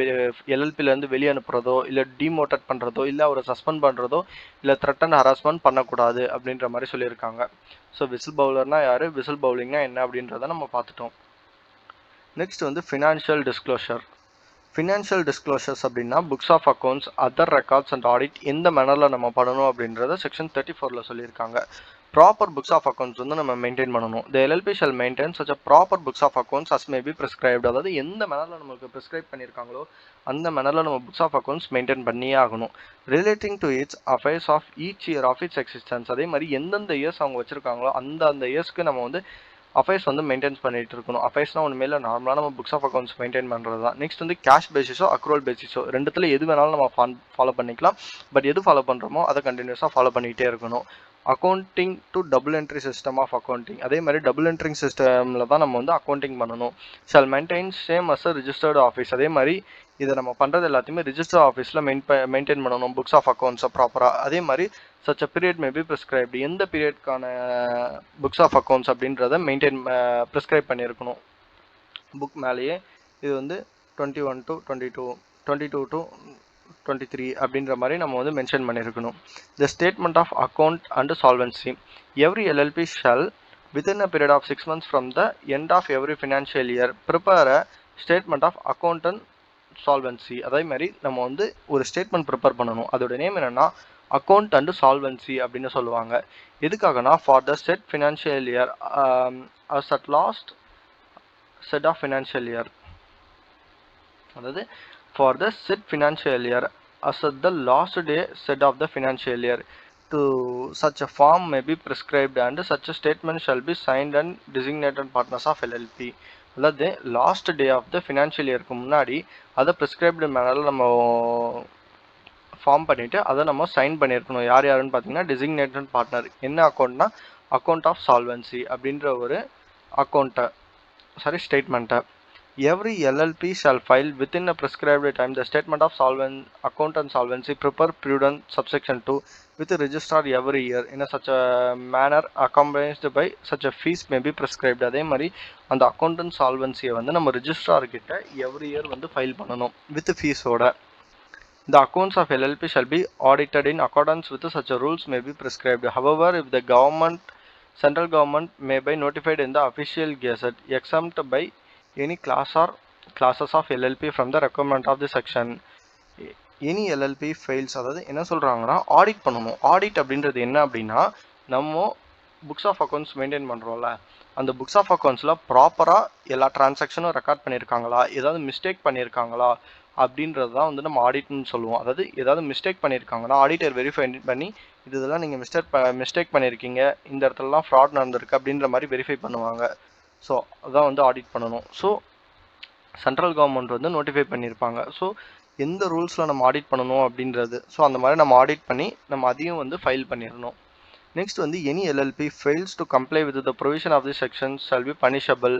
எல்எல்பிலேருந்து வெளியே அனுப்புறதோ, இல்லை டிமோட்டட் பண்ணுறதோ, இல்லை அவரை சஸ்பெண்ட் பண்ணுறதோ, இல்லை த்ரெட்டன் ஹராஸ்மெண்ட் பண்ணக்கூடாது அப்படின்ற மாதிரி சொல்லியிருக்காங்க. ஸோ விசில் பவுலர்னா யார், விசில் பவுலிங்னா என்ன அப்படின்றத நம்ம பார்த்துட்டோம். நெக்ஸ்ட் வந்து ஃபினான்ஷியல் டிஸ்க்ளோஷர். ஃபினான்ஷியல் டிஸ்க்ளோஷர்ஸ் அப்படின்னா books of accounts, other records and audit எந்த மேனரில் நம்ம பண்ணணும் அப்படின்றத செக்ஷன் 34 சொல்லியிருக்காங்க. ப்ராப்பர் புக்ஸ் ஆஃப் அக்கௌண்ட்ஸ் வந்து நம்ம மெயின்டைன் பண்ணணும். The LLP shall maintain such a proper books of accounts as may be prescribed. அதாவது எந்த மேனரில் நமக்கு ப்ரிஸ்கிரைப் பண்ணியிருக்காங்களோ அந்த மேனரில் நம்ம புக்ஸ் ஆஃப் அக்கௌண்ட்ஸ் மெயின்டைன் பண்ணியே ஆகணும். Relating to its affairs of each year of its existence. அதே மாதிரி எந்தெந்த இயர்ஸ் அவங்க வச்சுருக்காங்களோ அந்த இயர்ஸ்க்கு நம்ம வந்து அஃபேர்ஸ் வந்து மெயின்டைன் பண்ணிட்டு இருக்கணும். அஃபேர்ஸ்னால் ஒன்று மேலே நார்மலாக நம்ம புக்ஸ் ஆஃப் அக்கௌண்ட்ஸ் மெயின்டைன் பண்ணுறது தான். நெக்ஸ்ட் வந்து கேஷ் பேசிஸோ அக்ரூவல் பேசிஸோ ரெண்டுத்தில் எது வேணாலும் நம்ம ஃபாலோ பண்ணிக்கலாம். பட் எது ஃபாலோ பண்ணுறோமோ அதை கண்டினியூஸாக ஃபாலோ பண்ணிகிட்டே இருக்கணும். Accounting to double entry system of accounting. அதே மாதிரி டபுள் என்ட்ரி சிஸ்டமில் தான் நம்ம வந்து அக்கௌண்டிங் பண்ணணும். Shall maintain same as a registered office. அதே மாதிரி இதை நம்ம பண்ணுறது எல்லாத்தையுமே ரிஜிஸ்டர் ஆஃபீஸில் மெயின்டைன் பண்ணணும் புக்ஸ் ஆஃப் அக்கௌண்ட்ஸை ப்ராப்பராக. அதே மாதிரி such a period may be prescribed. எந்த பீரியட்கான புக்ஸ் ஆஃப் அக்கௌண்ட்ஸ் அப்படின்றத ப்ரிஸ்கிரைப் பண்ணியிருக்கணும் புக் மேலேயே. இது வந்து 21 to 22, 22 to 23 அப்படின்ற மாதிரி நம்ம வந்து மென்ஷன் பண்ணியிருக்கணும். The statement of account and solvency. Every LLP shall within a period of 6 months from the end of every financial year prepare a statement of account and solvency. அதே மாதிரி நம்ம வந்து ஒரு ஸ்டேட்மெண்ட் ப்ரிப்பேர் பண்ணணும். அதோட name என்னன்னா account and solvency அப்படின்னு சொல்லுவாங்க. எதுக்காகனா for the said financial year as at last said of financial year. அதாவது for the said financial year as at the last day said of the financial year to such a form may be prescribed and such a statement shall be signed and designated partners of LLP. அதாவது last day of the financial இயருக்கு முன்னாடி அதை prescribed மேனரில் நம்ம form பண்ணிவிட்டு அதை நம்ம sign பண்ணியிருக்கணும். யார் யாருன்னு பார்த்தீங்கன்னா டெசிக்னேட்டட் பார்ட்னர். என்ன அக்கௌண்ட்னா அக்கௌண்ட் ஆஃப் சால்வன்சி அப்படின்ற ஒரு ஸ்டேட்மெண்ட்டை. Every LLP shall file within a prescribed time the statement of account and solvency prepare prudent subsection 2 with the registrar every year in a such a manner accompanied by such a fees may be prescribed. அதே மாதிரி அந்த account and சால்வன்சியை வந்து நம்ம registrar கிட்ட every year வந்து file பண்ணணும் with ஃபீஸோட. The accounts of LLP shall be audited in accordance with such a rules may be prescribed. However, if the central government may be notified in the official gazette exempt by any class or classes of LLP from the requirement of the section. Any LLP fails. அதாவது என்ன சொல்கிறாங்கன்னா audit பண்ணணும். Audit அப்படின்றது என்ன அப்படின்னா நம்ம books of accounts maintain பண்ணுறோம்ல, அந்த books of அக்கௌண்ட்ஸில் ப்ராப்பராக எல்லா டிரான்சாக்ஷனும் ரெக்கார்ட் பண்ணியிருக்காங்களா, ஏதாவது மிஸ்டேக் பண்ணியிருக்காங்களா அப்படின்றது தான் வந்து நம்ம ஆடிட்னு சொல்லுவோம். அதாவது ஏதாவது மிஸ்டேக் பண்ணியிருக்காங்கன்னா ஆடிட்டர் வெரிஃபை பண்ணி இதெல்லாம் நீங்கள் மிஸ்டேக் பண்ணியிருக்கீங்க, இந்த இடத்துலலாம் ஃப்ராட் நடந்திருக்கு அப்படின்ற மாதிரி வெரிஃபை பண்ணுவாங்க. ஸோ அதான் வந்து ஆடிட் பண்ணணும். ஸோ சென்ட்ரல் கவர்மெண்ட் வந்து நோட்டிஃபை பண்ணியிருப்பாங்க. ஸோ எந்த ரூல்ஸில் நம்ம ஆடிட் பண்ணணும் அப்படின்றது. ஸோ அந்த மாதிரி நம்ம ஆடிட் பண்ணி நம்ம அதையும் வந்து ஃபைல் பண்ணிடணும். நெக்ஸ்ட் வந்து any LLP fails to comply with the provision of the section shall be punishable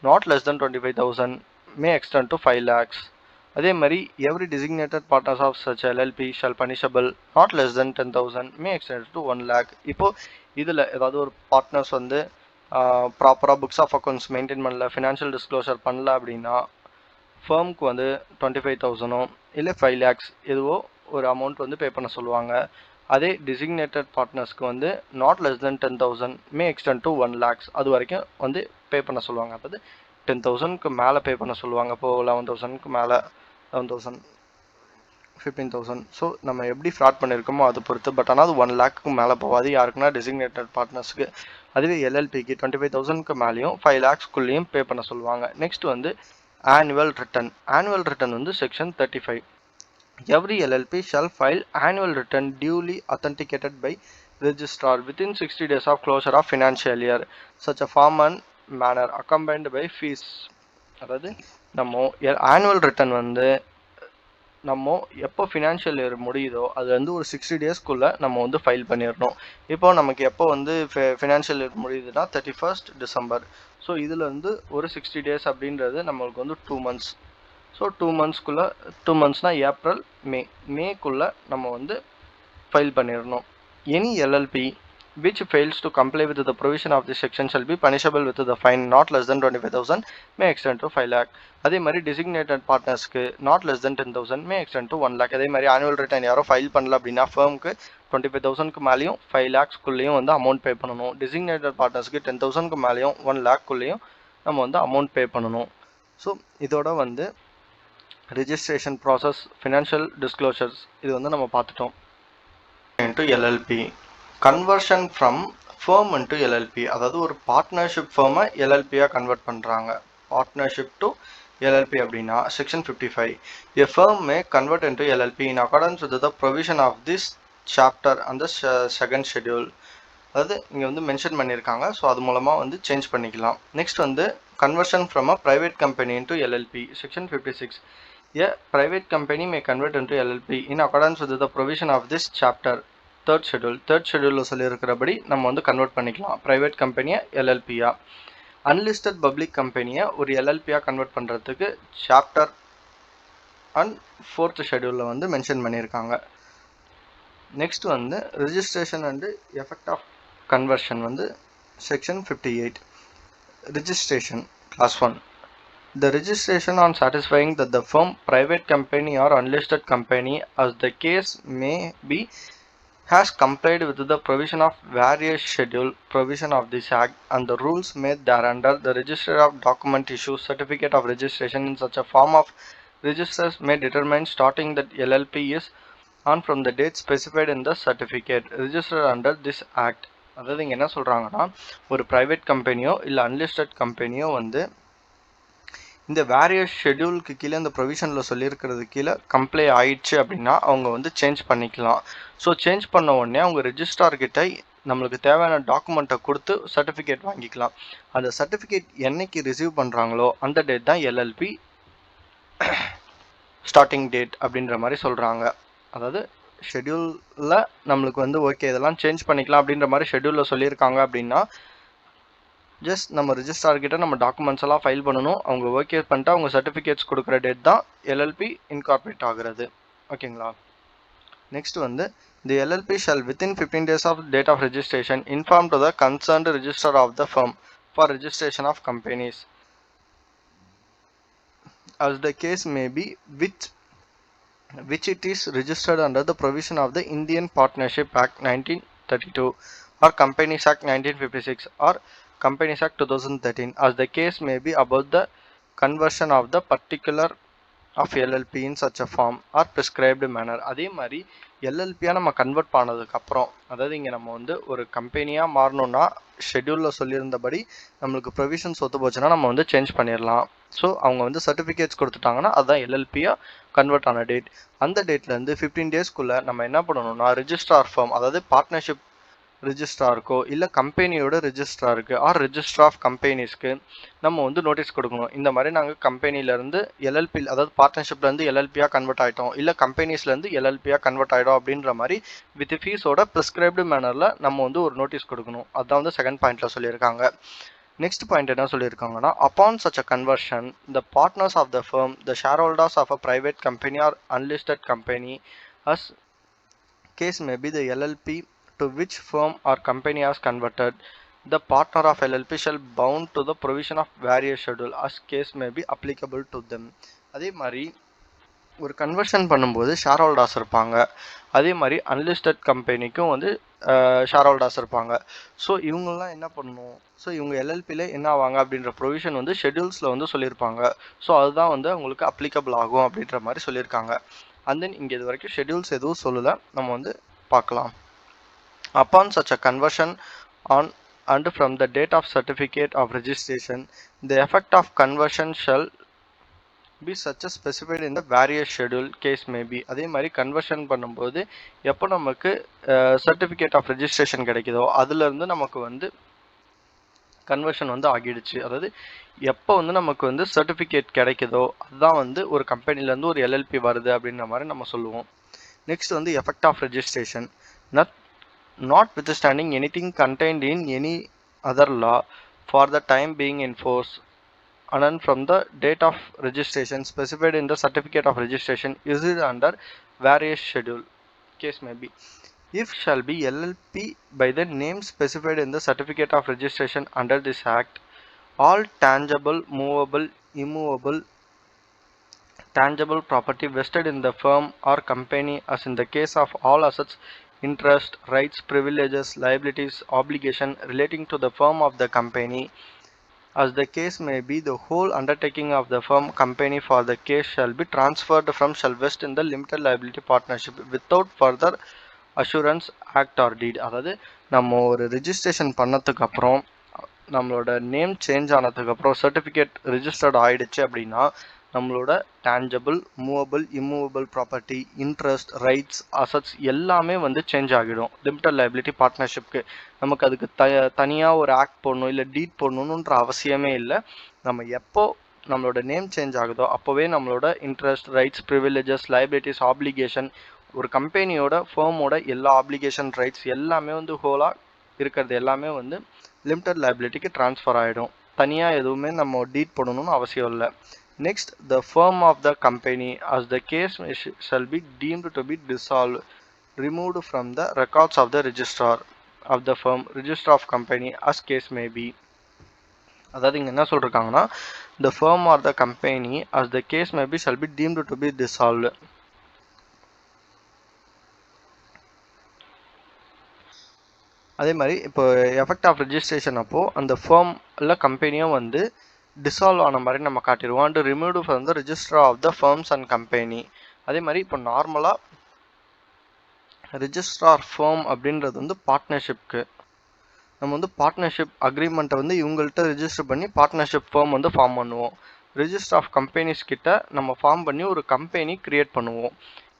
not less than 25,000 may extend to 5 lakhs. அதே மாதிரி every designated partners of such LLP shall punishable not less than 10,000 may extend to 1 lakh. இப்போது இதில் ஏதாவது ஒரு partners வந்து ப்ராப்பராக books of accounts maintain பண்ணல, financial disclosure பண்ணல அப்படின்னா ஃபர்முக்கு வந்து 25,000 இல்லை 5 lakhs எதுவோ ஒரு அமௌண்ட் வந்து பே பண்ண சொல்லுவாங்க. அதே டிசிக்னேட்டட் பார்ட்னர்ஸ்க்கு வந்து not less than 10,000 may extend to 1 lakhs அது வரைக்கும் வந்து பே பண்ண சொல்லுவாங்க. அதாவது 10,000க்கு மேலே பே பண்ண சொல்லுவாங்க. இப்போது 11,000க்கு மேலே 11,000 15,000. ஸோ நம்ம எப்படி ஃப்ராட் பண்ணியிருக்கோமோ அதை பொறுத்து. பட் ஆனால் அது 1 lakhக்கு மேலே போகாது யாருக்குன்னா டெசிக்னேட்டட் பார்ட்னர்ஸ்க்கு. அதுவே எல்எல்பிக்கு 25,000க்கு மேலேயும் 5 lakhsக்குள்ளேயும் பே பண்ண சொல்லுவாங்க. நெக்ஸ்ட் வந்து ஆனுவல் ரிட்டர்ன். ஆனுவல் ரிட்டர்ன் வந்து section 35. Every LLP shall file annual return duly authenticated by registrar within 60 days of closure of financial year. Such a form and manner accompanied by fees. அதாவது நம்ம annual return வந்து நம்ம எப்போ financial year முடியுதோ அது வந்து ஒரு 60 டேஸ்க்குள்ளே நம்ம வந்து ஃபைல் பண்ணிடணும். இப்போ நமக்கு எப்போ வந்து ஃபினான்ஷியல் இயர் முடியுதுன்னா 31st டிசம்பர். ஸோ இதில் வந்து ஒரு 60 டேஸ் அப்படின்றது நம்மளுக்கு வந்து 2 months. ஸோ 2 monthsக்குள்ளே 2 monthsனால் ஏப்ரல் மேக்குள்ளே நம்ம வந்து ஃபைல் பண்ணிடணும். Any LLB which fails to comply with the provision of this section shall be punishable with the fine not less than 25,000 may extend to 5 lakh. அதே மாதிரி designated partnersக்கு not less than 10,000 may extend to 1 lakh. அதே மாதிரி annual return யாரோ file பண்ணல அப்படின்னா ஃபர்முக்கு 25,000க்கு மேலேயும் 5 lakhsக்குள்ளேயும் வந்து amount pay பண்ணணும். designated partnersக்கு 10,000க்கு மேலேயும் 1 lakhக்குள்ளேயும் நம்ம வந்து அமௌண்ட் பே பண்ணணும். ஸோ இதோட வந்து ரிஜிஸ்ட்ரேஷன் ப்ராசஸ், ஃபினான்ஷியல் டிஸ்க்ளோஷர்ஸ் இது வந்து நம்ம பார்த்துட்டோம். into LLP conversion from firm into LLP, அதாவது ஒரு பார்ட்னர்ஷிப் ஃபர்மை எல்எல்பியாக கன்வெர்ட் பண்ணுறாங்க. பார்ட்னர்ஷிப் டு எல்எல்பி அப்படின்னா section 55 a firm may convert into LLP in accordance with the provision of this chapter and the second schedule. அதாவது இங்கே வந்து mention பண்ணியிருக்காங்க. ஸோ அது மூலமாக வந்து சேஞ்ச் பண்ணிக்கலாம். நெக்ஸ்ட் வந்து conversion from a private company into LLB section 56 a private company may convert into LLP in accordance with the provision of this chapter third ஷெடியூலில் சொல்லியிருக்கிறபடி நம்ம வந்து கன்வெர்ட் பண்ணிக்கலாம் ப்ரைவேட் கம்பெனியை எல்எல்பியா. அன்லிஸ்டட் பப்ளிக் கம்பெனியை ஒரு எல்எல்பியாக கன்வெர்ட் பண்ணுறதுக்கு சாப்டர் அண்ட் 4th ஷெடியூலில் வந்து மென்ஷன் பண்ணியிருக்காங்க. நெக்ஸ்ட் வந்து registration and effect of conversion வந்து section 58 registration clause 1 the registration on satisfying that the firm, private company or unlisted company as the case may be has complied with the provision of various schedule provision of this act and the rules made thereunder, the registrar of document issues certificate of registration in such a form of registers may determine starting that LLP is on from the date specified in the certificate registered under this act. அதாவது இங்கே என்ன சொல்கிறாங்கன்னா, ஒரு private கம்பெனியோ இல்லை unlisted கம்பெனியோ வந்து இந்த various ஷெடியூலுக்கு கீழே இந்த ப்ரொவிஷனில் சொல்லியிருக்கிறது கீழே கம்ப்ளை ஆயிடுச்சு அப்படின்னா அவங்க வந்து சேஞ்ச் பண்ணிக்கலாம். ஸோ சேஞ்ச் பண்ண உடனே அவங்க ரெஜிஸ்ட்ரார்கிட்ட நம்மளுக்கு தேவையான டாக்குமெண்ட்டை கொடுத்து சர்டிஃபிகேட் வாங்கிக்கலாம். அந்த சர்டிஃபிகேட் என்னைக்கு ரிசீவ் பண்ணுறாங்களோ அந்த டேட் தான் எல்எல்பி ஸ்டார்டிங் டேட் அப்படின்ற மாதிரி சொல்கிறாங்க. அதாவது ஷெடியூலில் நம்மளுக்கு வந்து ஓகே இதெல்லாம் சேஞ்ச் பண்ணிக்கலாம் அப்படின்ற மாதிரி ஷெடியூலில் சொல்லியிருக்காங்க அப்படின்னா ஜஸ்ட் நம்ம ரிஜிஸ்ட்ரார்கிட்ட நம்ம டாக்குமெண்ட்ஸ் எல்லாம் ஃபைல் பண்ணணும். அவங்க ஓகே பண்ணிட்டு அவங்க சர்டிஃபிகேட்ஸ் கொடுக்குற டேட் தான் எல்எல்பி இன்கார்பரேட் ஆகுறது. ஓகேங்களா? நெக்ஸ்ட் வந்து the LLP shall within 15 days of date of registration inform to the concerned register of the firm for registration of companies as the case may be which it is registered under the provision of the Indian Partnership Act 1932 or Companies Act 1956 or Companies Act 2013 as the case may be about the conversion of the particular of LLP in such a form or prescribed manner. அதே மாதிரி எல்எல்பியாக நம்ம convert பண்ணதுக்கப்புறம், அதாவது இங்கே நம்ம வந்து ஒரு கம்பெனியாக மாறணும்னா ஷெடியூலில் சொல்லியிருந்தபடி நம்மளுக்கு ப்ரொவிஷன்ஸ் ஒத்து போச்சுன்னா நம்ம வந்து சேஞ்ச் பண்ணிடலாம். ஸோ அவங்க வந்து சர்டிஃபிகேட்ஸ் கொடுத்துட்டாங்கன்னா அதுதான் எல்எல்பியாக கன்வெர்ட் ஆன டேட். அந்த டேட்லேருந்து 15 daysக்குள்ளே நம்ம என்ன பண்ணணும்னா ரிஜிஸ்ட்ரார் ஃபர்ம், அதாவது பார்ட்னர்ஷிப் ரிஜிஸ்ட்ராருக்கோ இல்லை கம்பெனியோட ரிஜிஸ்ட்ராருக்கு ஆர் ரிஜிஸ்டர் ஆஃப் கம்பெனிஸ்க்கு நம்ம வந்து நோட்டீஸ் கொடுக்கணும். இந்த மாதிரி நாங்கள் கம்பெனிலேருந்து எல்எல்பி, அதாவது பார்ட்னர்ஷிப்லேருந்து எல்எல்பியாக கன்வெர்ட் ஆகிட்டோம், இல்லை கம்பெனிஸ்லேருந்து எல்எல்பியாக கன்வெர்ட் ஆகிடும் அப்படின்ற மாதிரி வித் ஃபீஸோட ப்ரிஸ்கிரைப்டு மேனரில் நம்ம வந்து ஒரு நோட்டீஸ் கொடுக்கணும். அதுதான் வந்து செகண்ட் பாயிண்டில் சொல்லியிருக்காங்க. நெக்ஸ்ட் பாயிண்ட் என்ன சொல்லியிருக்காங்கன்னா, upon such a conversion the partners of the firm, the shareholders of a private company or unlisted company as case may be the LLP to which firm or company has converted, the partner of LLP shall bound to the provision of various schedule as case may be applicable to them. அதே மாதிரி ஒரு conversion பண்ணும்போது share holders இருப்பாங்க, அதே மாதிரி unlisted கம்பெனிக்கும் வந்து share holders இருப்பாங்க. So இவங்கெல்லாம் என்ன பண்ணணும், ஸோ இவங்க எல்எல்பியில் என்ன ஆவாங்க அப்படின்ற ப்ரொவிஷன் வந்து ஷெடியூல்ஸில் வந்து சொல்லியிருப்பாங்க. ஸோ அதுதான் வந்து அவங்களுக்கு அப்ளிகபிள் ஆகும் அப்படின்ற மாதிரி சொல்லியிருக்காங்க. அண்ட் தென் இங்கே இது வரைக்கும் ஷெடியூல்ஸ் எதுவும் சொல்லலை, நம்ம வந்து பார்க்கலாம். Upon such a conversion on and from the date of certificate of registration, the effect of conversion shall be such as specified in the various schedule case may be. அதே மாதிரி கன்வர்ஷன் பண்ணும்போது எப்போ நமக்கு சர்டிஃபிகேட் ஆஃப் ரெஜிஸ்ட்ரேஷன் கிடைக்குதோ அதுலேருந்து நமக்கு வந்து conversion வந்து ஆகிடுச்சு. அதாவது எப்போ வந்து நமக்கு வந்து சர்டிஃபிகேட் கிடைக்குதோ அதுதான் வந்து ஒரு கம்பெனிலேருந்து ஒரு எல்எல்பி வருது அப்படின்ற மாதிரி நம்ம சொல்லுவோம். நெக்ஸ்ட் வந்து effect of registration. Notwithstanding anything contained in any other law for the time being in force and then from the date of registration specified in the certificate of registration issued under various schedule case may be, if shall be LLP by the name specified in the certificate of registration under this act, all tangible, movable, immovable, tangible property vested in the firm or company as in the case of all assets, interest, rights, privileges, liabilities, obligation relating to the firm of the company, as the case may be, the whole undertaking of the firm company for the case shall be transferred from shall vest in the limited liability partnership without further assurance act or deed. அதாவது நம்ம ஒரு registration பண்ணதுக்கு அப்புறம் நம்மளோட name change ஆனதுக்கு அப்புறம் certificate registered ஆயிடுச்சு அப்படின்னா நம்மளோட tangible, movable, immovable property, interest, rights, assets எல்லாமே வந்து சேஞ்ச் ஆகிடும் லிமிடெட் லைபிலிட்டி பார்ட்னர்ஷிப்க்கு. நமக்கு அதுக்கு தனியாக ஒரு ஆக்ட் போடணும் இல்லை டீட் போடணுன்ற அவசியமே இல்லை. நம்ம எப்போ நம்மளோட நேம் சேஞ்ச் ஆகுதோ அப்போவே நம்மளோட interest, rights, privileges, liabilities, obligation, ஒரு கம்பெனியோட ஃபேமோட எல்லா ஆப்ளிகேஷன், ரைட்ஸ் எல்லாமே வந்து ஹோலாக இருக்கிறது எல்லாமே வந்து லிமிடெட் லைபிலிட்டிக்கு ட்ரான்ஸ்ஃபர் ஆகிடும். தனியாக எதுவுமே நம்ம டீட் போடணும்னு அவசியம் இல்லை. Next, the firm of the company, as the case shall be deemed to be dissolved, removed from the records of the registrar of the firm, register of company, as case may be. அதாவது இங்கே என்ன சொல்லிருக்காங்கன்னா, the firm or the company, as the case may be, shall be deemed to be dissolved. அதே மாதிரி இப்போ effect of registration அப்போ அந்த firm இல்லை கம்பெனியும் வந்து டிசால்வ் ஆன மாதிரி நம்ம காட்டிடுவோம். And removed from the register of the firms and company. அதே மாதிரி இப்போ நார்மலாக ரிஜிஸ்ட்ரார் ஃபேர்ம் அப்படின்றது வந்து பார்ட்னர்ஷிப்க்கு நம்ம வந்து பார்ட்னர்ஷிப் அக்ரிமெண்ட்டை வந்து இவங்கள்ட்ட ரிஜிஸ்டர் பண்ணி பார்ட்னர்ஷிப் ஃபேர்ம் வந்து ஃபார்ம் பண்ணுவோம். ரிஜிஸ்டர் ஆஃப் கம்பெனிஸ் கிட்ட நம்ம ஃபார்ம் பண்ணி ஒரு கம்பெனி கிரியேட் பண்ணுவோம்.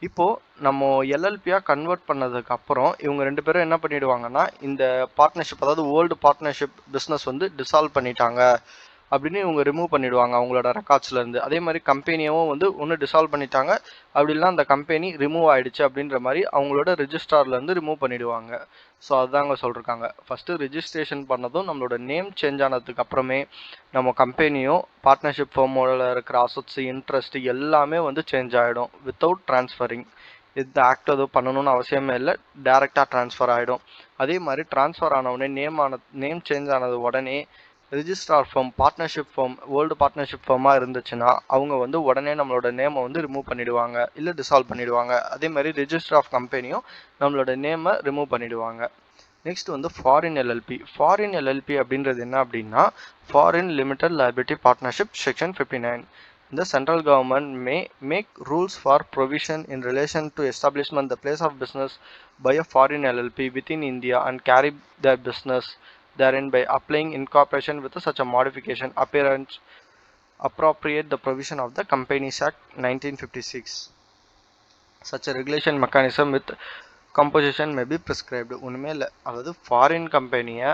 இப்போது நம்ம எல்எல்பியாக கன்வெர்ட் பண்ணதுக்கு அப்புறம் இவங்க ரெண்டு பேரும் என்ன பண்ணிடுவாங்கன்னா இந்த பார்ட்னர்ஷிப், அதாவது ஓல்டு பார்ட்னர்ஷிப் பிஸ்னஸ் வந்து டிசால்வ் பண்ணிட்டாங்க அப்படின்னு இவங்க ரிமூவ் பண்ணிடுவாங்க அவங்களோட ரெக்கார்ட்ஸ்லேருந்து. அதே மாதிரி கம்பெனியும் வந்து ஒன்று டிசால்வ் பண்ணிட்டாங்க, அப்படி இல்லைனா அந்த கம்பெனி ரிமூவ் ஆகிடுச்சு அப்படின்ற மாதிரி அவங்களோட ரிஜிஸ்டார்லேருந்து ரிமூவ் பண்ணிடுவாங்க. ஸோ அதுதாங்க சொல்லியிருக்காங்க. ஃபஸ்ட்டு ரிஜிஸ்ட்ரேஷன் பண்ணதும் நம்மளோட நேம் சேஞ்ச் ஆனதுக்கு அப்புறமே நம்ம கம்பெனியும் பார்ட்னர்ஷிப் ஃபேமோட இருக்கிற அசட்ஸ், இன்ட்ரெஸ்ட் எல்லாமே வந்து சேஞ்ச் ஆகிடும் வித்தவுட் ட்ரான்ஸ்ஃபரிங். இந்த ஆக்ட் எதுவும் பண்ணணும்னு அவசியமே இல்லை, டேரெக்டாக ட்ரான்ஸ்ஃபர் ஆகிடும். அதே மாதிரி ட்ரான்ஸ்ஃபர் ஆன உடனே நேம் சேஞ்ச் ஆனது உடனே registrar firm, partnership firm, old partnership ஃபர்மாக இருந்துச்சுன்னா அவங்க வந்து உடனே நம்மளோட நேமை வந்து ரிமூவ் பண்ணிவிடுவாங்க, இல்லை டிசால்வ் பண்ணிவிடுவாங்க. அதே மாதிரி ரிஜிஸ்டர் ஆஃப் கம்பெனியும் நம்மளோட நேமை ரிமூவ் பண்ணிவிடுவாங்க. நெக்ஸ்ட் வந்து ஃபாரின் எல்எல்பி. ஃபாரின் எல்எல்பி அப்படின்றது என்ன அப்படின்னா foreign limited liability partnership, section 59. The central government may make rules for provision in relation to establishment the place of business by a foreign LLP within India and carry their business therein by applying incorporation with such a modification appropriate the provision of the Companies Act 1956. Such a regulation mechanism with composition may be prescribed. ஒன்றுமே இல்லை, அதாவது foreign கம்பெனியை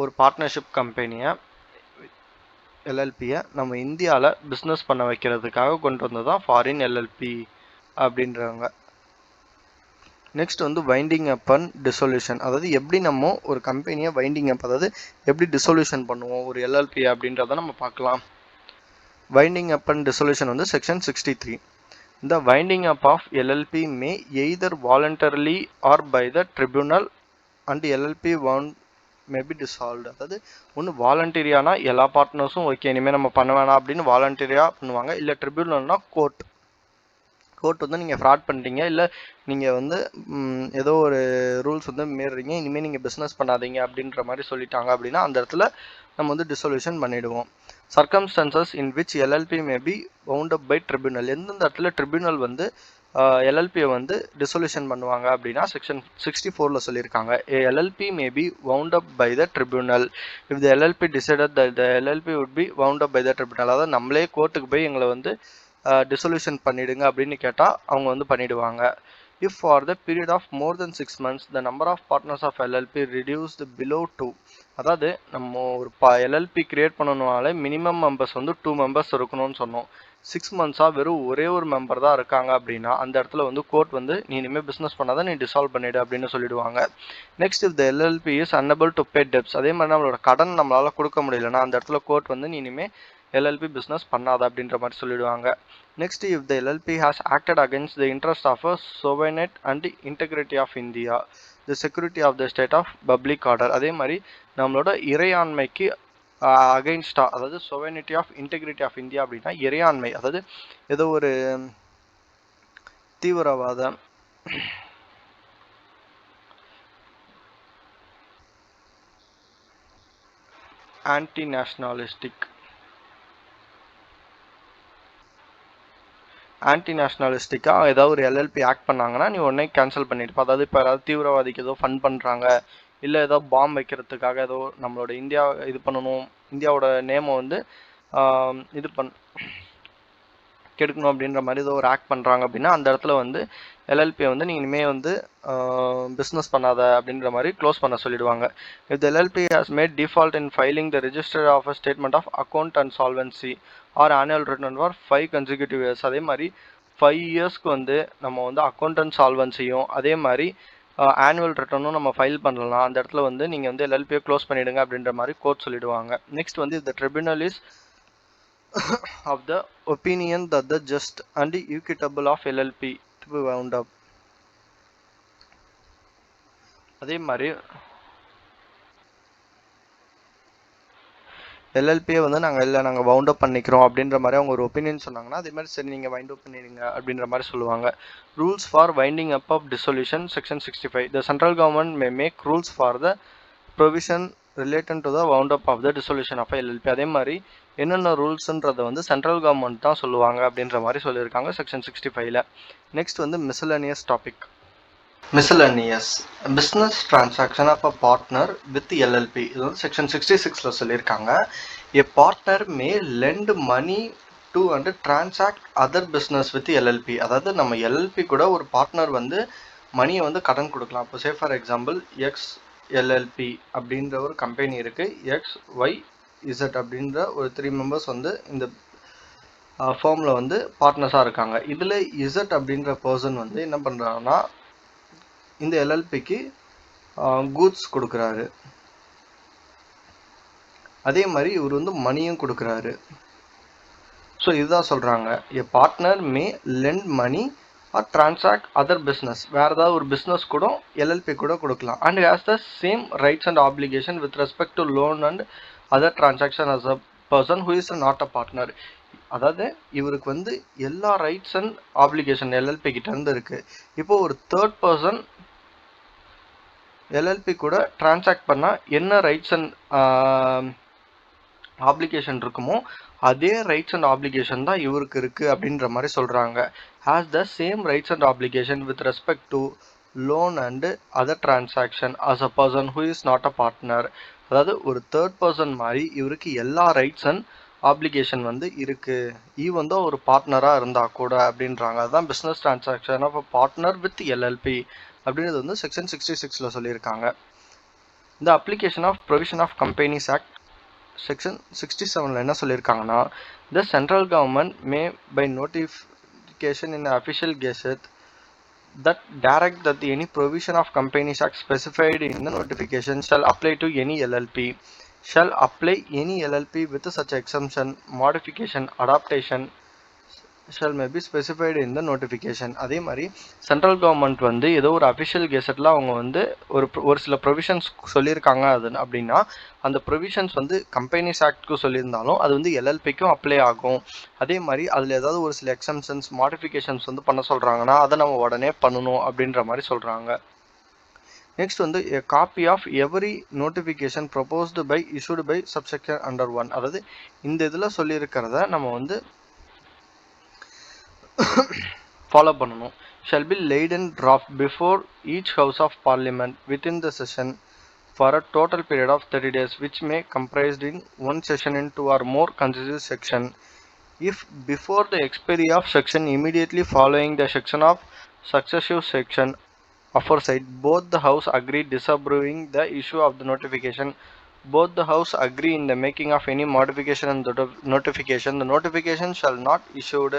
ஒரு partnership கம்பெனியை எல்எல்பியை நம்ம இந்தியாவில் business பண்ண வைக்கிறதுக்காக கொண்டு வந்தது தான் ஃபாரின் எல்எல்பி அப்படின்றவங்க. நெக்ஸ்ட் வந்து வைண்டிங் அப் அண்ட் டிசொல்யூஷன். அதாவது எப்படி நம்ம ஒரு கம்பெனியை வைண்டிங் அப், அதாவது எப்படி டிசொல்யூஷன் பண்ணுவோம் ஒரு எல்எல்பி அப்படின்றத நம்ம பார்க்கலாம். வைண்டிங் அப் அண்ட் டிசொல்யூஷன் வந்து section 63. The winding up of LLP may either voluntarily or by the tribunal and LLP may be dissolved. அதாவது ஒன்று வாலண்டரியானா எல்லா பார்ட்னர்ஸும் ஓகே இனிமேல் நம்ம பண்ண வேணாம் அப்படின்னு வாலண்டரியாக பண்ணுவாங்க. இல்லை ட்ரிபியூனல்னா கோர்ட் வந்து நீங்கள் ஃப்ராட் பண்ணிட்டீங்க, இல்லை நீங்கள் வந்து ஏதோ ஒரு ரூல்ஸ் வந்து மீறுறீங்க, இனிமேல் நீங்கள் பிஸ்னஸ் பண்ணாதீங்க அப்படின்ற மாதிரி சொல்லிட்டாங்க அப்படின்னா அந்த இடத்துல நம்ம வந்து டிசொல்யூஷன் பண்ணிவிடுவோம். Circumstances in which LLP may be wound up by tribunal. எந்தெந்த இடத்துல ட்ரிபியூனல் வந்து எல்எல்பியை வந்து டிசொல்யூஷன் பண்ணுவாங்க அப்படின்னா செக்ஷன் 64 சொல்லியிருக்காங்க. LLP may be wound up by the tribunal if the LLP decided the LLP would be wound up by the tribunal. அதாவது நம்மளே கோர்ட்டுக்கு போய் எங்களை வந்து டிசொல்யூஷன் பண்ணிடுங்க அப்படின்னு கேட்டால் அவங்க வந்து பண்ணிடுவாங்க. If for the period of more than 6 months the number of partners of LLP reduced below 2, அதாவது நம்ம ஒரு எல்எல்பி கிரியேட் பண்ணணும்னாலே மினிமம் மெம்பர்ஸ் வந்து 2 மெம்பர்ஸ் இருக்கணும்னு சொன்னோம். 6 மந்த்ஸாக வெறும் ஒரே ஒரு மெம்பர் தான் இருக்காங்க அப்படின்னா அந்த இடத்துல வந்து கோர்ட் வந்து நீ இனிமேல் பிஸ்னஸ் பண்ணாதான் நீ டிசால்வ் பண்ணிடு அப்படின்னு சொல்லிடுவாங்க. Next if the LLB is Annabelle to pay debts, அதே மாதிரி நம்மளோட கடன் நம்மளால கொடுக்க முடியலன்னா அந்த இடத்துல கோர்ட் வந்து நீ இனிமேல் எல்எல்பி பிஸ்னஸ் பண்ணாத அப்படின்ற மாதிரி சொல்லிடுவாங்க. Next if the LLP has acted against the interest of a sovereignty and integrity of India, the security of the state of public order, அதே மாதிரி நம்மளோட இறையாண்மைக்கு அகைன்ஸ்டா, அதாவது sovereignty of integrity of India அப்படின்னா இறையாண்மை, அதாவது ஏதோ ஒரு தீவிரவாதம், ஆன்டி நேஷனலிஸ்டிக்காக ஏதாவது ஒரு எல்எல்பி ஆக்ட் பண்ணாங்கன்னா நீ உடனே கேன்சல் பண்ணிருப்ப. அதாவது இப்போ யாராவது தீவிரவாதிக்கு ஏதோ ஃபண்ட் பண்ணுறாங்க, இல்லை ஏதோ பாம்பு வைக்கிறதுக்காக ஏதோ நம்மளோட இந்தியா இது பண்ணணும், இந்தியாவோட நேமை வந்து இது கெடுக்கணும் அப்படின்ற மாதிரி ஏதோ ஒரு ஆக்ட் பண்ணுறாங்க அப்படின்னா அந்த இடத்துல வந்து எல்எல்பியை வந்து நீங்கள் இனிமேல் வந்து பிஸ்னஸ் பண்ணாத அப்படின்ற மாதிரி க்ளோஸ் பண்ண சொல்லிடுவாங்க. If the LLP has made default in filing the register of a statement of account and solvency or annual return for 5 consecutive years, அதே மாதிரி 5 இயர்ஸ்க்கு வந்து நம்ம வந்து அக்கௌண்ட் அண்ட் சால்வன்சியும் அதே மாதிரி ஆனுவல் ரிட்டர்னும் நம்ம ஃபைல் பண்ணலாம். அந்த இடத்துல வந்து நீங்கள் வந்து எல்எல்பியை க்ளோஸ் பண்ணிவிடுங்க அப்படின்ற மாதிரி கோர்ட் சொல்லிடுவாங்க. நெக்ஸ்ட் வந்து the tribunal is of the opinion that the just and equitable of LLP to be wound up. அதே மாதிரி எல்எல்பியை வந்து நாங்கள் வவுண்ட் அப் பண்ணிக்கிறோம் அப்படின்ற மாதிரி அவங்க ஒரு ஒப்பீனியன் சொன்னாங்கன்னா அதே மாதிரி சரி நீங்கள் வைண்ட் அப் பண்ணிடுங்க அப்படின்ற மாதிரி சொல்லுவாங்க. Rules for winding up of dissolution section 65. The central government may make rules for the provision related to the wound up of the dissolution of LLP. அதே மாதிரி என்னென்ன ரூல்ஸ்ன்றதை வந்து சென்ட்ரல் கவர்மெண்ட் தான் சொல்லுவாங்க அப்படின்ற மாதிரி சொல்லியிருக்காங்க செக்ஷன் 65ல. நெக்ஸ்ட் வந்து miscellaneous topic. Miscellaneous business transaction of a partner with LLP, இது வந்து செக்ஷன் 66ல சொல்லியிருக்காங்க. A partner may lend money to and transact other business with LLP, அதாவது நம்ம எல்எல்பி கூட ஒரு பார்ட்னர் வந்து மணியை வந்து கடன் கொடுக்கலாம். இப்போ say for example X LLB அப்படின்ற ஒரு கம்பெனி இருக்குது, எக்ஸ் ஒய் இசட் அப்படின்ற ஒரு 3 மெம்பர்ஸ் வந்து இந்த ஃபார்மில் வந்து பார்ட்னர்ஸாக இருக்காங்க. இதில் இசட் அப்படின்ற பர்சன் வந்து என்ன பண்ணுறாங்கன்னா இந்த எல்எல்பிக்கு கூட்ஸ் கொடுக்குறாரு, அதே மாதிரி இவர் வந்து மணியும் கொடுக்குறாரு. ஸோ இதுதான் சொல்கிறாங்க, a partner may lend money or transact other business, வேறு ஏதாவது ஒரு பிஸ்னஸ் கூட எல்எல்பி கூட கொடுக்கலாம். And has the same rights and obligation with respect to loan and other transaction as a person who is not a partner. அதாவது இவருக்கு வந்து எல்லா ரைட்ஸ் அண்ட் ஆப்ளிகேஷன் எல்எல்பி கிட்ட இருந்து இருக்கு. இப்போ ஒரு தேர்ட் பர்சன் எல்எல்பி கூட டிரான்சாக்ட் பண்ணால் என்ன ரைட்ஸ் அண்ட் ஆப்ளிகேஷன் இருக்குமோ அதே ரைட்ஸ் அண்ட் ஆப்ளிகேஷன் தான் இவருக்கு இருக்குது அப்படின்ற மாதிரி சொல்கிறாங்க. Has the same rights and obligation with respect to loan and other transaction as a person who is not a partner. அதாவது ஒரு தேர்ட் பர்சன் மாதிரி இவருக்கு எல்லா ரைட்ஸ் அண்ட் ஆப்ளிகேஷன் வந்து இருக்குது, ஈவன் தான் ஒரு பார்ட்னராக இருந்தால் கூட அப்படின்றாங்க. அதுதான் business transaction of a partner with LLP அப்படின்றது வந்து செக்ஷன் 66ல சொல்லியிருக்காங்க. இந்த application of provision of companies act section 67ல என்ன சொல்லியிருக்காங்கன்னா, the central government may by notification in official gazette that direct that any provision of Companies Act specified in the notification shall apply to any LLP, shall apply any LLP with such exemption, modification, adaptation shall may be specified in the notification. அதே மாதிரி central government வந்து ஏதோ ஒரு official கெசட்டில் அவங்க வந்து ஒரு சில provisions சொல்லியிருக்காங்க அது அப்படின்னா அந்த ப்ரொவிஷன்ஸ் வந்து கம்பெனிஸ் ஆக்ட்க்கு சொல்லியிருந்தாலும் அது வந்து எல்எல்பிக்கும் அப்ளை ஆகும். அதே மாதிரி அதில் ஏதாவது ஒரு சில எக்ஸம்ஷன்ஸ் மாடிஃபிகேஷன்ஸ் வந்து பண்ண சொல்கிறாங்கன்னா அதை நம்ம உடனே பண்ணணும் அப்படின்ற மாதிரி சொல்கிறாங்க. நெக்ஸ்ட் வந்து a copy of every notification proposed by issued by subsection under 1, அதாவது இந்த இதில் சொல்லியிருக்கிறத நம்ம வந்து ஃபாலோ பண்ணணும். shall be laid in draft before each house of parliament within the session for a total period of 30 days which may comprised in one session in 2 or more consecutive section. If before the expiry of section immediately following the section of successive section aforesaid both the house agree disapproving the issue of the notification both the house agree in the making of any modification and notification, the notification shall not issued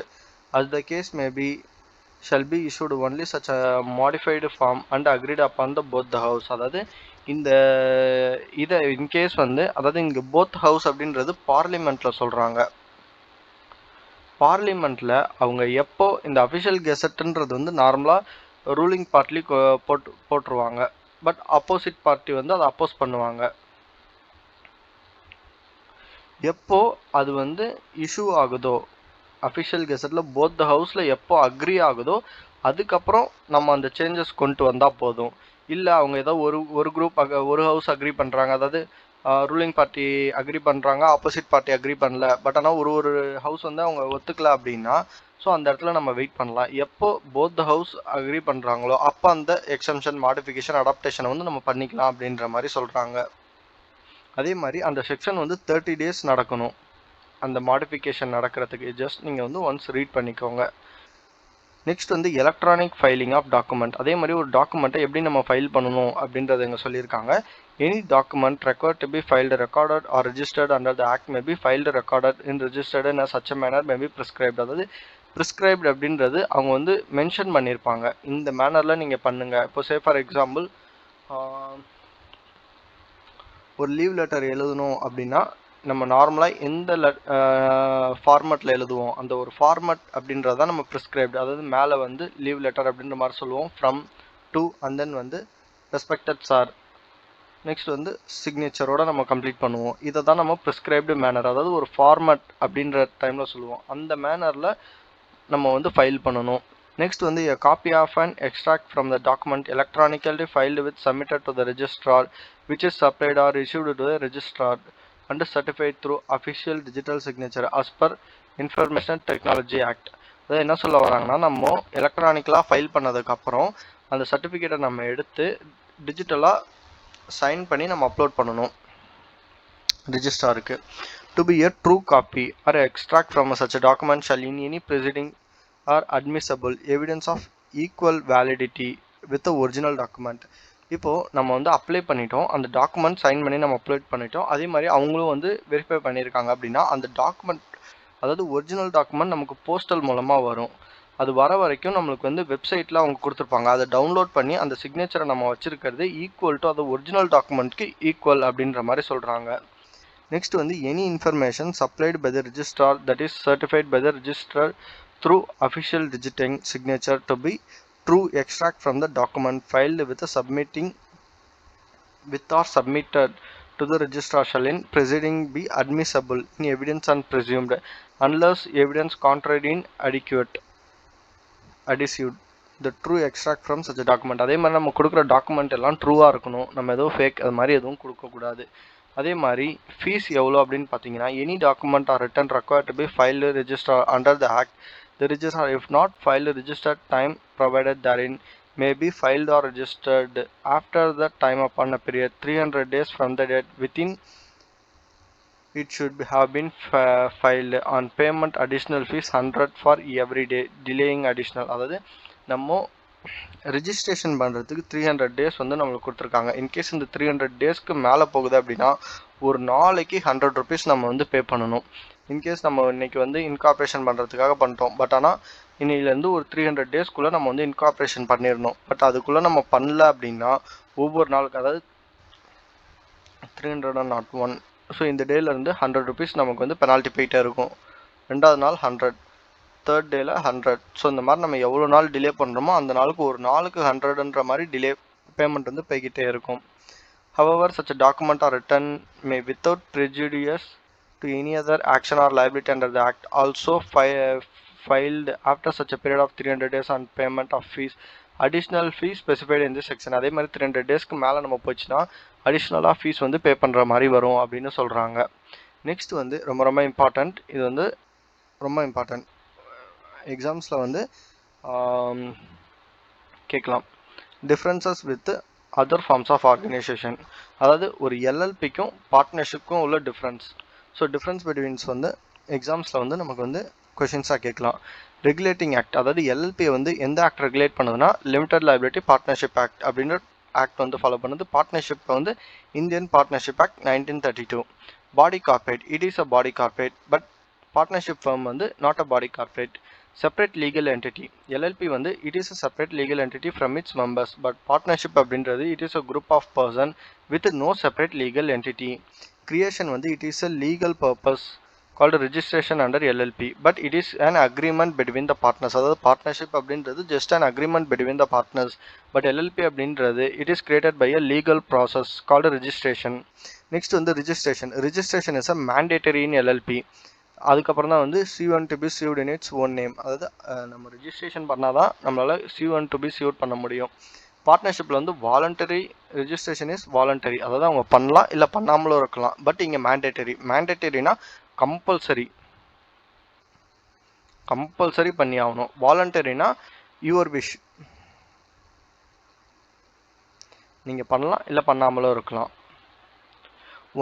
as the case may be shall be issued only such a modified form and agreed upon the both the house. அதாவது இந்த இதை in case வந்து அதாவது இங்கே both house அப்படின்றது பார்லிமெண்ட்டில் சொல்கிறாங்க. பார்லிமெண்ட்டில் அவங்க எப்போ இந்த அஃபிஷியல் கெசட்டுன்றது வந்து நார்மலாக ரூலிங் பார்ட்டி போட்டுருவாங்க. பட் ஆப்போசிட் பார்ட்டி வந்து அதை அப்போஸ் பண்ணுவாங்க. எப்போ அது வந்து இஷ்யூ ஆகுதோ அஃபிஷியல் கெசட்டில் போத் த ஹவுஸில் எப்போ அக்ரி ஆகுதோ அதுக்கப்புறம் நம்ம அந்த சேஞ்சஸ் கொண்டு வந்தால் போதும். இல்லை அவங்க ஏதோ ஒரு குரூப் ஒரு ஹவுஸ் அக்ரி பண்ணுறாங்க, அதாவது ரூலிங் பார்ட்டி அக்ரி பண்ணுறாங்க, ஆப்போசிட் பார்ட்டி அக்ரி பண்ணல, பட் ஆனால் ஒரு ஹவுஸ் வந்து அவங்க ஒத்துக்கல அப்படின்னா ஸோ அந்த இடத்துல நம்ம வெயிட் பண்ணலாம். எப்போ போத் த ஹவுஸ் அக்ரி பண்ணுறாங்களோ அப்போ அந்த எக்ஸம்ஷன் மாடிஃபிகேஷன் அடாப்டேஷனை வந்து நம்ம பண்ணிக்கலாம் அப்படின்ற மாதிரி சொல்கிறாங்க. அதே மாதிரி அந்த செக்ஷன் வந்து 30 days நடக்கணும் அந்த மாடிஃபிகேஷன் நடக்கிறதுக்கு. ஜஸ்ட் நீங்கள் வந்து ஒன்ஸ் ரீட் பண்ணிக்கோங்க. நெக்ஸ்ட் வந்து எலக்ட்ரானிக் ஃபைலிங் ஆஃப் டாக்குமெண்ட். அதே மாதிரி ஒரு டாக்குமெண்ட்டை எப்படி நம்ம ஃபைல் பண்ணணும் அப்படின்றத இங்கே சொல்லியிருக்காங்க. Any document required to be filed recorded or registered under the act may be filed recorded in registered in such manner may be prescribed. அதாவது ப்ரிஸ்கிரைப்ட் அப்படின்றது அவங்க வந்து மென்ஷன் பண்ணியிருப்பாங்க, இந்த மேனரில் நீங்கள் பண்ணுங்கள். இப்போ சே ஃபார் எக்ஸாம்பிள் ஒரு லீவ் லெட்டர் எழுதணும் அப்படின்னா நம்ம நார்மலாக எந்த ஃபார்மேட்டில் எழுதுவோம், அந்த ஒரு ஃபார்மேட் அப்படின்றது தான் நம்ம ப்ரிஸ்கிரைப்டு. அதாவது மேலே வந்து லீவ் லெட்டர் அப்படின்ற மாதிரி சொல்லுவோம், ஃப்ரம் டு அண்ட் தென் வந்து ரெஸ்பெக்டட் சார், நெக்ஸ்ட் வந்து சிக்னேச்சரோட நம்ம கம்ப்ளீட் பண்ணுவோம். இதை தான் நம்ம ப்ரிஸ்கிரைப்டு மேனர், அதாவது ஒரு ஃபார்மேட் அப்படின்ற டைமில் சொல்லுவோம். அந்த மேனரில் நம்ம வந்து ஃபைல் பண்ணணும். நெக்ஸ்ட் வந்து a copy of an extract from the document electronically filed with submitted to the registrar which is supplied or issued to the registrar and certified through official digital signature as per Information Technology Act. அதாவது என்ன சொல்ல வராங்கன்னா, நம்ம எலக்ட்ரானிக்கலாக file பண்ணதுக்கப்புறம் அந்த சர்டிஃபிகேட்டை நம்ம எடுத்து டிஜிட்டலாக சைன் பண்ணி நம்ம அப்லோட் பண்ணணும் ரிஜிஸ்ட்ராருக்கு. To be a true copy or extract from such a document shall in any preceding or admissible evidence of equal validity with the original document. இப்போது நம்ம வந்து அப்ளை பண்ணிட்டோம், அந்த டாக்குமெண்ட் சைன் பண்ணி நம்ம அப்லோட் பண்ணிட்டோம், அதே மாதிரி அவங்களும் வந்து வெரிஃபை பண்ணியிருக்காங்க அப்படின்னா அந்த டாக்குமெண்ட், அதாவது ஒரிஜினல் டாக்குமெண்ட் நமக்கு போஸ்டல் மூலமாக வரும். அது வர வரைக்கும் நம்மளுக்கு வந்து வெப்சைட்டில் அவங்க கொடுத்துருப்பாங்க, அதை டவுன்லோட் பண்ணி அந்த சிக்னேச்சரை நம்ம வச்சுருக்கிறது ஈக்குவல் டு அது ஒரிஜினல் டாக்குமெண்ட்க்கு ஈக்குவல் அப்படின்ற மாதிரி சொல்கிறாங்க. நெக்ஸ்ட் வந்து any information supplied by the registrar that is certified by the registrar through official digiting signature to be true extract from the document filed with a submitting with or submitted to the registrar shall in proceeding be admissible in evidence and presumed unless evidence contrary in adequate adduced the true extract from such a document. அதே மாதிரி நம்ம கொடுக்குற document எல்லாம் ட்ரூவாக இருக்கணும், நம்ம எதுவும் fake அது மாதிரி எதுவும் கொடுக்கக்கூடாது. அதே மாதிரி ஃபீஸ் எவ்வளோ அப்படின்னு பார்த்தீங்கன்னா, any document or written required to be filed register under the act. The registrar, if not filed registered time provided therein, may be filed or registered after the time upon a period 300 days from the date within it should have been filed on payment additional fees 100 for every day delaying additional. அதாவது நம்ம registration பண்ணுறதுக்கு 300 days வந்து நம்மளுக்கு கொடுத்துருக்காங்க. In case இந்த 300 daysக்கு மேலே போகுது அப்படின்னா ஒரு நாளைக்கு 100 rupees நம்ம வந்து பே பண்ணணும். இன்கேஸ் நம்ம இன்றைக்கி வந்து இன்கார்பரேஷன் பண்ணுறதுக்காக பண்ணிட்டோம், பட் ஆனால் இன்னிலேருந்து ஒரு 300 daysக்குள்ளே நம்ம வந்து இன்கார்பரேஷன் பண்ணிடணும். பட் அதுக்குள்ளே நம்ம பண்ணல அப்படின்னா ஒவ்வொரு நாளுக்கு, அதாவது 301, ஸோ இந்த டேலேருந்து 100 rupees நமக்கு வந்து பெனால்ட்டி போயிட்டே இருக்கும். ரெண்டாவது நாள் 100, தேர்ட் டேல 100. ஸோ இந்த மாதிரி நம்ம எவ்வளோ நாள் டிலே பண்ணுறோமோ அந்த நாளுக்கு ஒரு நாளுக்கு 100ன்ற மாதிரி டிலே பேமெண்ட் வந்து போய்கிட்டே இருக்கும். However, such a document or written may without prejudice to any other action or liability under the act also filed after such a period of 300 days on payment of fees. Additional fees specified in this section. அதே மாதிரி 300 daysக்கு மேலே நம்ம போச்சுன்னா அடிஷ்னலாக fees வந்து பே பண்ணுற மாதிரி வரும் அப்படின்னு சொல்கிறாங்க. நெக்ஸ்ட் வந்து ரொம்ப இம்பார்ட்டண்ட், இது வந்து ரொம்ப இம்பார்ட்டண்ட், எக்ஸாம்ஸில் வந்து கேட்கலாம். Differences with other forms of organisation. அதாவது ஒரு எல்எல்பிக்கும் பார்ட்னர்ஷிப்க்கும் உள்ள டிஃப்ரென்ஸ். ஸோ டிஃப்ரென்ஸ் பிட்வீன்ஸ் வந்து எக்ஸாம்ஸில் வந்து நமக்கு வந்து கொஷின்ஸாக கேட்கலாம். ரெகுலேட்டிங் ஆக்ட், அதாவது எல்எல்பியை வந்து எந்த ஆக்ட் ரெகுலேட் பண்ணுதுன்னா லிமிடெட் லைபிலிட்டி பார்ட்னர்ஷிப் ஆக்ட் அப்படின்ற ஆக்ட் வந்து ஃபாலோ பண்ணுது. பார்ட்னர்ஷிப் வந்து Indian partnership act 1932. Body corporate, it is a body corporate, but partnership firm வந்து not a body corporate. Separate legal entity, LLP வந்து it is a separate legal entity from its members, but partnership அப்படின்றது it is a group of person with no separate legal entity. Creation வந்து it is a legal purpose called registration under LLP, but it is an agreement between the partners. அதாவது partnership அப்படின்றது just an agreement between the partners, but LLP அப்படின்றது it is created by a legal process called registration. Next வந்து registration is a mandatory in LLP. அதுக்கப்புறம் தான் வந்து C1 to be sued in its own name. அதாவது நம்ம registration பண்ணாதான் நம்மளால C1 to be sued பண்ண முடியும். பார்ட்னர்ஷிப்பில் வந்து வாலண்டரி ரிஜிஸ்ட்ரேஷன் இஸ் வாலண்டரி, அதாவது அவங்க பண்ணலாம் இல்லை பண்ணாமலும் இருக்கலாம். பட் இங்கே மேண்டேட்டரினா கம்பல்சரி பண்ணி ஆகணும். வாலண்டரினா யுவர் விஷ், நீங்கள் பண்ணலாம் இல்லை பண்ணாமலும் இருக்கலாம்.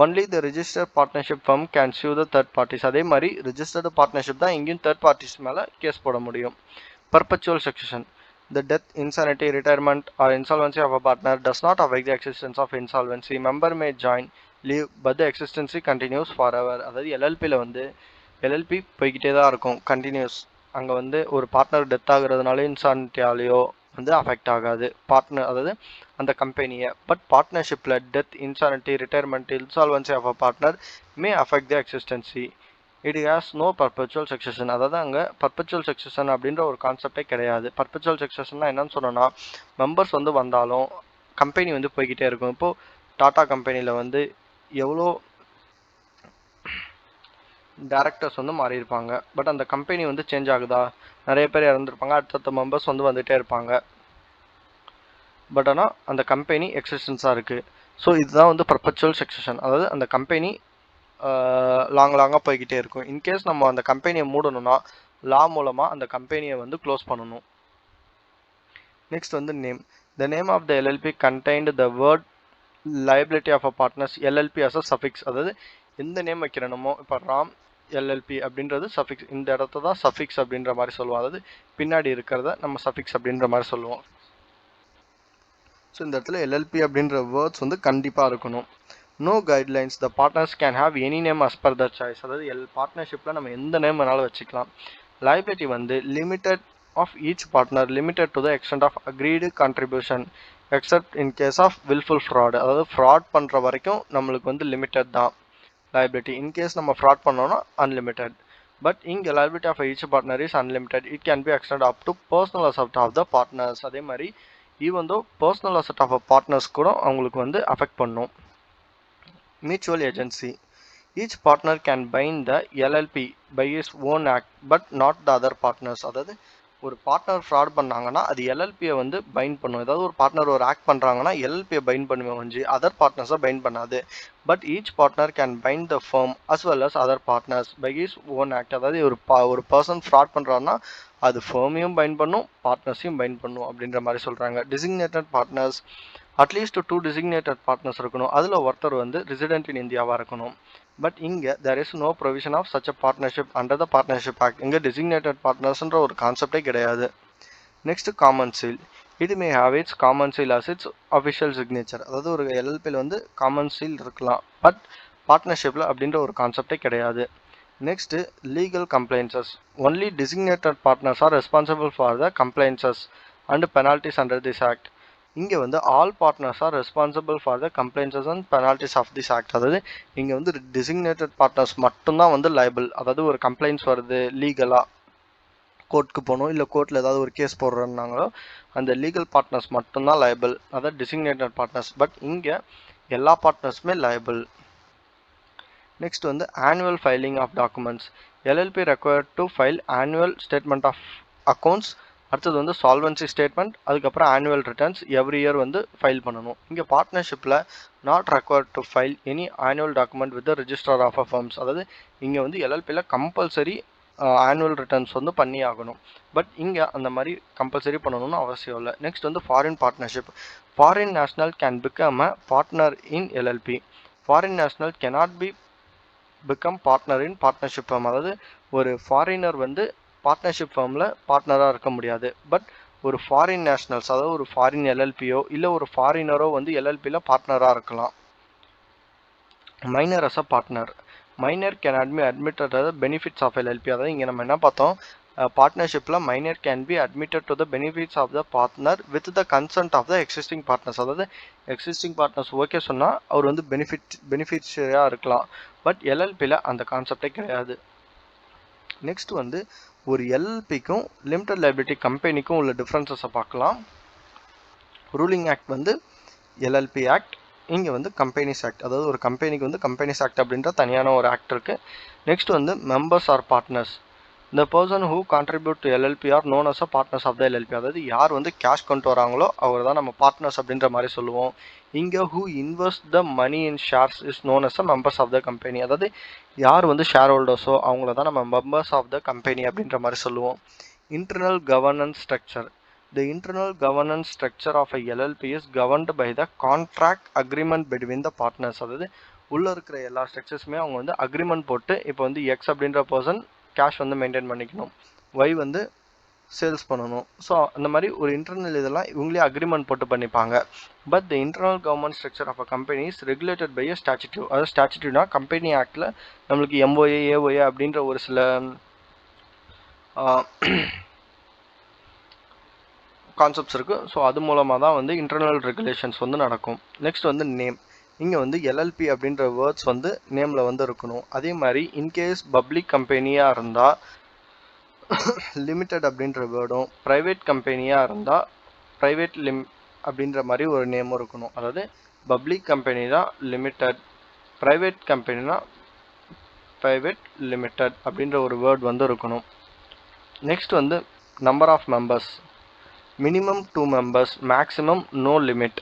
Only the registered partnership firm can sue the third parties. அதே மாதிரி ரிஜிஸ்டர்டு பார்ட்னர்ஷிப் தான் இங்கேயும் தேர்ட் பார்ட்டிஸ் மேலே கேஸ் போட முடியும். Perpetual succession, the death, insanity, retirement or insolvency of a partner does not affect the existence of insolvency. Member may join, leave, but the existence continues forever. அதாவது எல்எல்பியில் வந்து LLB போய்கிட்டே தான் இருக்கும், continuous. அங்கே வந்து ஒரு பார்ட்னர் டெத் ஆகுறதுனால இன்சானிட்டியாலேயோ வந்து affect ஆகாது பார்ட்னர், அதாவது அந்த கம்பெனியை. பட் பார்ட்னர்ஷிப்பில் death, insanity, retirement, insolvency of a partner may affect the existency. It has no perpetual succession. அதாவது அங்கே பர்பச்சுவல் சக்சஷன் அப்படின்ற ஒரு கான்செப்டே கிடையாது. பர்பச்சுவல் சக்சஷன்னா என்னன்னு சொன்னோன்னா, மெம்பர்ஸ் வந்து வந்தாலும் கம்பெனி வந்து போய்கிட்டே இருக்கும். இப்போது டாடா கம்பெனியில் வந்து எவ்வளோ டேரக்டர்ஸ் வந்து மாறி இருப்பாங்க, பட் அந்த கம்பெனி வந்து சேஞ்ச் ஆகுதா? நிறைய பேர் இறந்துருப்பாங்க, அடுத்தடுத்த மெம்பர்ஸ் வந்து வந்துகிட்டே இருப்பாங்க, பட் ஆனால் அந்த கம்பெனி எக்ஸிஸ்டன்ஸாக இருக்குது. ஸோ இதுதான் வந்து பர்பச்சுவல் சக்சஷன், அதாவது அந்த கம்பெனி லாங்காக போய்கிட்டே இருக்கும். இன்கேஸ் நம்ம அந்த கம்பெனியை மூடணும்னா லா மூலமாக அந்த கம்பெனியை வந்து க்ளோஸ் பண்ணணும். நெக்ஸ்ட் வந்து name. The name of the LLP contained the word liability of a partners LLP as a suffix. அதாவது எந்த நேம் வைக்கிறணுமோ, இப்போ ராம் எல்எல்பி அப்படின்றது சஃபிக்ஸ், இந்த இடத்த தான் சஃபிக்ஸ் அப்படின்ற மாதிரி சொல்லுவோம். அதாவது பின்னாடி இருக்கிறத நம்ம சஃபிக்ஸ் அப்படின்ற மாதிரி சொல்லுவோம். ஸோ இந்த இடத்துல எல்எல்பி அப்படின்ற வேர்ட்ஸ் வந்து கண்டிப்பாக இருக்கணும். No guidelines, the partners can have any name as per the choice. அதாவது பார்ட்னர்ஷிப்பில் நம்ம எந்த நேம் வேணாலும் வச்சுக்கலாம். லைபிலிட்டி வந்து limited of each partner, limited to the extent of agreed contribution except in case of wilful fraud. அதாவது fraud பண்ணுற வரைக்கும் நம்மளுக்கு வந்து லிமிட்டட் தான் லைபிலிட்டி. இன்கேஸ் நம்ம ஃப்ராட் பண்ணோன்னா அன்லிமிட்டட். பட் இங்கே liability of each partner is unlimited. It can be extend up to personal asset of the partners. அதே மாதிரி even though personal asset of a partners கூட அவங்களுக்கு வந்து அஃபெக்ட் பண்ணும். Mutual agency. Each partner can bind the LLP by his own act but not the other partners. அதாவது ஒரு partner fraud பண்ணாங்கன்னா அது எல்எல்பியை வந்து பைண்ட் பண்ணும். ஏதாவது ஒரு பார்ட்னர் ஒரு ஆக்ட் பண்ணுறாங்கன்னா எல்எல்பியை பைண்ட் பண்ணுவேன் வந்து அதர் பார்ட்னர்ஸை பைண்ட் பண்ணாது. But each partner can bind the firm as well as other partners by his own act. அதாவது ஒரு பர்சன் ஃப்ராட் பண்ணுறான்னா அது ஃபர்மையும் பைண்ட் பண்ணும், பார்ட்னர்ஸையும் பைண்ட் பண்ணும் அப்படின்ற மாதிரி சொல்கிறாங்க. Designated partners, at least 2 designated partners இருக்கணும். அதில் ஒருத்தர் வந்து ரெசிடென்ட் இன் இந்தியாவாக இருக்கணும். பட் இங்கே there is no provision of such a partnership under the partnership act. இங்கே டிசிக்னேட்டட் பார்ட்னர்ஸ்ன்ற ஒரு கான்செப்டே கிடையாது. Next common seal. It may have its common seal as its official signature. அதாவது ஒரு எல்எல்பியில் வந்து காமன் சீல் இருக்கலாம், பட் பார்ட்னர்ஷிப்பில் அப்படின்ற ஒரு கான்செப்டே கிடையாது. Next legal compliances. Only designated partners are responsible for the compliances and penalties under this act. இங்கே வந்து all partners are responsible for the compliances and penalties of this act. அதாவது இங்கே வந்து டிசிக்னேட்டட் பார்ட்னர்ஸ் மட்டும்தான் வந்து லைபிள். அதாவது ஒரு complaints வருது, லீகலாக கோர்ட்டுக்கு போகணும், இல்லை கோர்ட்டில் ஏதாவது ஒரு கேஸ் போடுறோன்னாங்களோ அந்த லீகல் பார்ட்னர்ஸ் மட்டும்தான் லைபிள், அதாவது டிசிக்னேட்டட் பார்ட்னர்ஸ். பட் இங்கே எல்லா பார்ட்னர்ஸுமே லைபிள். நெக்ஸ்ட் வந்து annual filing of documents. LLP required to file annual statement of accounts. அடுத்தது வந்து சால்வன்சி ஸ்டேட்மெண்ட், அதுக்கப்புறம் ஆனுவல் ரிட்டர்ன்ஸ் எவ்ரி இயர் வந்து ஃபைல் பண்ணணும். இங்கே பார்ட்னர்ஷிப்பில் not required to file any annual document with the registrar of a firms. அதாவது இங்கே வந்து எல்எல்பியில் கம்பல்சரி ஆனுவல் ரிட்டர்ன்ஸ் வந்து பண்ணி ஆகணும். பட் இங்கே அந்த மாதிரி கம்பல்சரி பண்ணணும்னு அவசியம் இல்லை. நெக்ஸ்ட் வந்து foreign partnership. Foreign national can become a partner in LLP. Foreign national cannot be become partner in partnership firm. அதாவது ஒரு ஃபாரினர் வந்து பார்ட்னர்ஷிப் ஃபர்மில் பார்ட்னராக இருக்க முடியாது. பட் ஒரு ஃபாரின் நேஷனல்ஸ், அதாவது ஒரு ஃபாரின் எல்எல்பியோ இல்லை ஒரு ஃபாரினரோ வந்து எல்எல்பியில் பார்ட்னராக இருக்கலாம். Minor as a partner. Minor can admitted as benefits of LLP. அதாவது இங்கே நம்ம என்ன பார்த்தோம், பார்ட்னர்ஷிப்பில் minor can be admitted to the benefits of the partner with the consent of the existing partners. அதாவது எக்ஸிஸ்டிங் பார்ட்னர்ஸ் ஓகே சொன்னால் அவர் வந்து பெனிஃபிட்ஸியாக இருக்கலாம். பட் எல்எல்பியில் அந்த கான்செப்டே கிடையாது. நெக்ஸ்ட் வந்து ஒரு எல்எல்பிக்கும் லிமிடெட் லைபிலிட்டி கம்பெனிக்கும் உள்ள டிஃப்ரென்சஸை பார்க்கலாம். ரூலிங் ஆக்ட் வந்து எல்எல்பி ஆக்ட், இங்கே வந்து கம்பெனிஸ் ஆக்ட். அதாவது ஒரு கம்பெனிக்கு வந்து கம்பெனிஸ் ஆக்ட் அப்படின்ற தனியான ஒரு ஆக்ட் இருக்குது. நெக்ஸ்ட் வந்து members or partners. the person who contribute to LLP are known as a partners of the LLP. அதாவது யார் வந்து கேஷ் கொண்டு வராங்களோ அவர் தான் நம்ம பார்ட்னர்ஸ் அப்படின்ற மாதிரி சொல்லுவோம். இங்கே who invest the money in shares is known as a members of the company. அதாவது யார் வந்து ஷேர் ஹோல்டர்ஸோ அவங்கள தான் நம்ம மெம்பர்ஸ் ஆஃப் த கம்பெனி அப்படின்ற மாதிரி சொல்லுவோம். Internal governance structure. The internal governance structure of a LLP is governed by the contract agreement between the partners. அதாவது உள்ளே இருக்கிற எல்லா ஸ்ட்ரக்சர்ஸுமே அவங்க வந்து அக்ரிமெண்ட் போட்டு இப்போ வந்து எக்ஸ் அப்படின்ற பர்சன் கேஷ் வந்து மெயின்டைன் பண்ணிக்கணும், ஒய் வந்து சேல்ஸ் பண்ணணும். ஸோ அந்த மாதிரி ஒரு இன்டர்னல் இதெல்லாம் இவங்களே அக்ரிமெண்ட் போட்டு பண்ணிப்பாங்க. But the internal government structure of a company is regulated by a statute. அதாவது ஸ்டாச்சுட்டிவ்னா கம்பெனி ஆக்டில் நம்மளுக்கு எம்ஓஏ ஏஓஏ அப்படின்ற ஒரு சில கான்செப்ட்ஸ் இருக்குது. ஸோ அது மூலமாக தான் வந்து இன்டர்னல் ரெகுலேஷன்ஸ் வந்து நடக்கும். நெக்ஸ்ட் வந்து நேம். இங்கே வந்து எல்எல்பி அப்படின்ற வேர்ட்ஸ் வந்து நேமில் வந்து இருக்கணும். அதே மாதிரி இன்கேஸ் பப்ளிக் கம்பெனியாக இருந்தால் லிமிடெட் அப்படின்ற வேர்டும், ப்ரைவேட் கம்பெனியாக இருந்தால் ப்ரைவேட் அப்படின்ற மாதிரி ஒரு நேமும் இருக்கணும். அதாவது பப்ளிக் கம்பெனினா லிமிடெட், ப்ரைவேட் கம்பெனினா ப்ரைவேட் லிமிடெட் அப்படின்ற ஒரு வேர்ட் வந்து இருக்கணும். நெக்ஸ்ட் வந்து number of members. Minimum 2 members, maximum no limit.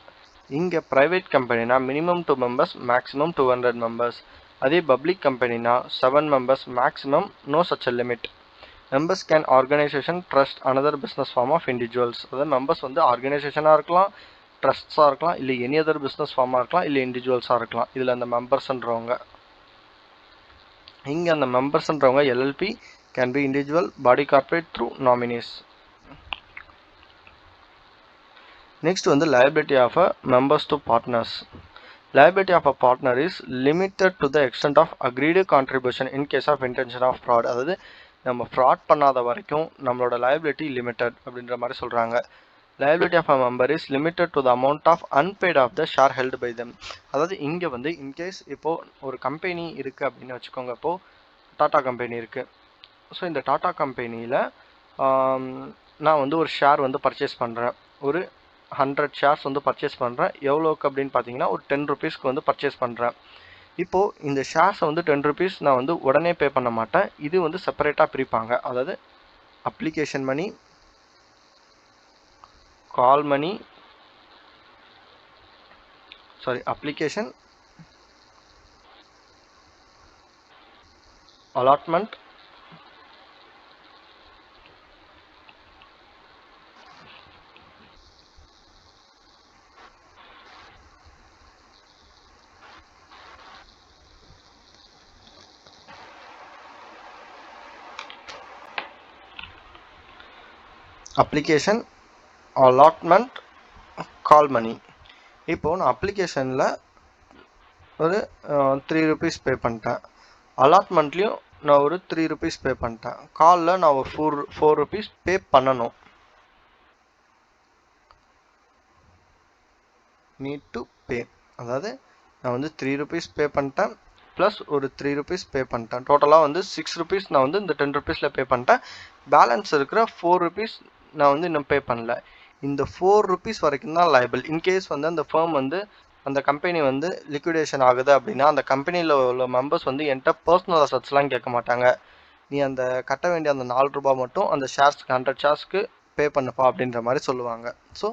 இங்கே ப்ரைவேட் கம்பெனினா மினிமம் 2 members, மேக்ஸிமம் 200 members. அதே பப்ளிக் கம்பெனினா 7 members, maximum no such a limit. Members can organisation, trust, another business form of individuals. அதாவது members வந்து ஆர்கனைசேஷனாக இருக்கலாம், ட்ரஸ்ட்ஸாக இருக்கலாம், இல்லை எனி அதர் பிஸ்னஸ் ஃபார்மாக இருக்கலாம், இல்லை இண்டிவிஜுவல்ஸாக இருக்கலாம். இதில் அந்த மெம்பர்ஸ்ன்றவங்க, இங்கே அந்த மெம்பர்ஸ்ன்றவங்க LLP can be individual, body corporate through nominees. Next வந்து liability of a members to partners. Liability of a partner is limited to the extent of agreed contribution in case of intention of fraud. அதாவது நம்ம fraud பண்ணாத வரைக்கும் நம்மளோட liability limited அப்படின்ற மாதிரி சொல்கிறாங்க. Liability of a member is limited to the amount of unpaid of the share held by them. அதாவது இங்கே வந்து இன்கேஸ் இப்போது ஒரு கம்பெனி இருக்குது அப்படின்னு வச்சுக்கோங்க. இப்போது டாடா கம்பெனி இருக்குது. ஸோ இந்த டாடா கம்பெனியில் நான் வந்து ஒரு ஷேர் வந்து பர்ச்சேஸ் பண்ணுறேன். ஒரு 100 ஷேர்ஸ் வந்து பர்ச்சேஸ் பண்ணுறேன். எவ்வளோக்கு அப்படின்னு பார்த்தீங்கன்னா ஒரு 10 rupeesக்கு வந்து பர்ச்சேஸ் பண்ணுறேன். இப்போது இந்த ஷேர்ஸை வந்து 10 rupees நான் வந்து உடனே பே பண்ண மாட்டேன். இது வந்து செப்பரேட்டாக பிரிப்பாங்க. அதாவது அப்ளிகேஷன் மணி, கால் மணி, அப்ளிகேஷன், அலாட்மெண்ட், அப்ளிகேஷன், அலாட்மெண்ட், கால் மணி. இப்போது நான் அப்ளிகேஷனில் ஒரு 3 rupees பே பண்ணிட்டேன். அலாட்மெண்ட்லேயும் நான் ஒரு 3 rupees பே பண்ணிட்டேன். காலில் நான் ஒரு 4 rupees பே பண்ணணும். Need to pay. அதாவது நான் வந்து 3 rupees பே பண்ணிட்டேன், ப்ளஸ் ஒரு 3 rupees பே பண்ணிட்டேன். டோட்டலாக வந்து 6 rupees நான் வந்து இந்த 10 rupeesல பே பண்ணிட்டேன். பேலன்ஸ் இருக்கிற 4 rupees நான் வந்து இன்னும் பே பண்ணல. இந்த 4 rupees வரைக்கும் தான் லைபிள். இன்கேஸ் வந்து அந்த ஃபர்ம் வந்து அந்த கம்பெனி வந்து லிக்விடேஷன் ஆகுது அப்படின்னா அந்த கம்பெனியில் உள்ள மெம்பர்ஸ் வந்து என்கிட்ட பர்சனல் அசட்ஸ்லாம் கேட்க மாட்டாங்க. நீ அந்த கட்ட வேண்டிய அந்த 4 ரூபாய் மட்டும் அந்த ஷேர்ஸ்க்கு 100 ஷேர்ஸ்க்கு பே பண்ணுப்பா அப்படின்ற மாதிரி சொல்லுவாங்க. ஸோ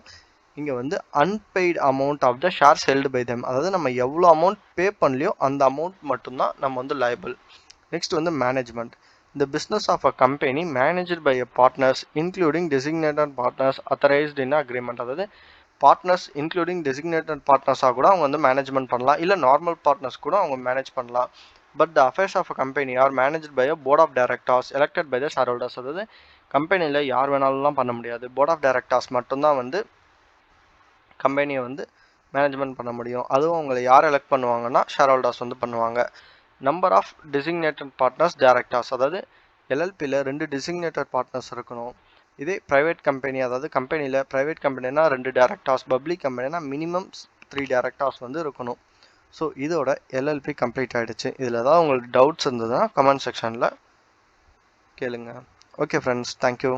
இங்கே வந்து unpaid amount of the shares held by them. அதாவது நம்ம எவ்வளோ அமௌண்ட் பே பண்ணலையோ அந்த அமௌண்ட் மட்டும்தான் நம்ம வந்து லைபிள். நெக்ஸ்ட் வந்து management. The business of a company managed by a partners including designated partners authorized in agreement. அதாவது பார்ட்னர்ஸ் இன்க்ளூடிங் டெசிக்னேட்டட் பார்ட்னர்ஸாக கூட அவங்க வந்து மேனேஜ்மெண்ட் பண்ணலாம், இல்லை நார்மல் பார்ட்னர்ஸ் கூட அவங்க மேனேஜ் பண்ணலாம். But the affairs of a company are managed by a board of directors elected by the shareholders. அதாவது கம்பெனியில் யார் வேணாலும்லாம் பண்ண முடியாது. போர்ட் ஆஃப் டைரக்டர்ஸ் மட்டும்தான் வந்து கம்பெனியை வந்து மேனேஜ்மெண்ட் பண்ண முடியும். அதுவும் உங்களை யார் எலெக்ட் பண்ணுவாங்கன்னா ஷேர் ஹோல்டர்ஸ் வந்து பண்ணுவாங்க. Number of designated partners directors, அதாவது எல்எல்பியில் 2 டிசிக்னேட்டட் பார்ட்னர்ஸ் இருக்கணும். இதே ப்ரைவேட் கம்பெனி, அதாவது கம்பெனியில் ப்ரைவேட் கம்பெனினா 2 டைரக்டர்ஸ், பப்ளிக் கம்பெனினா மினிமம் 3 டைரக்டர்ஸ் வந்து இருக்கணும். ஸோ இதோட எல்எல்பி கம்ப்ளீட் ஆகிடுச்சு. இதில் ஏதாவது உங்களுக்கு டவுட்ஸ் இருந்ததுன்னா கமெண்ட் செக்ஷனில் கேளுங்க. Okay friends, thank you.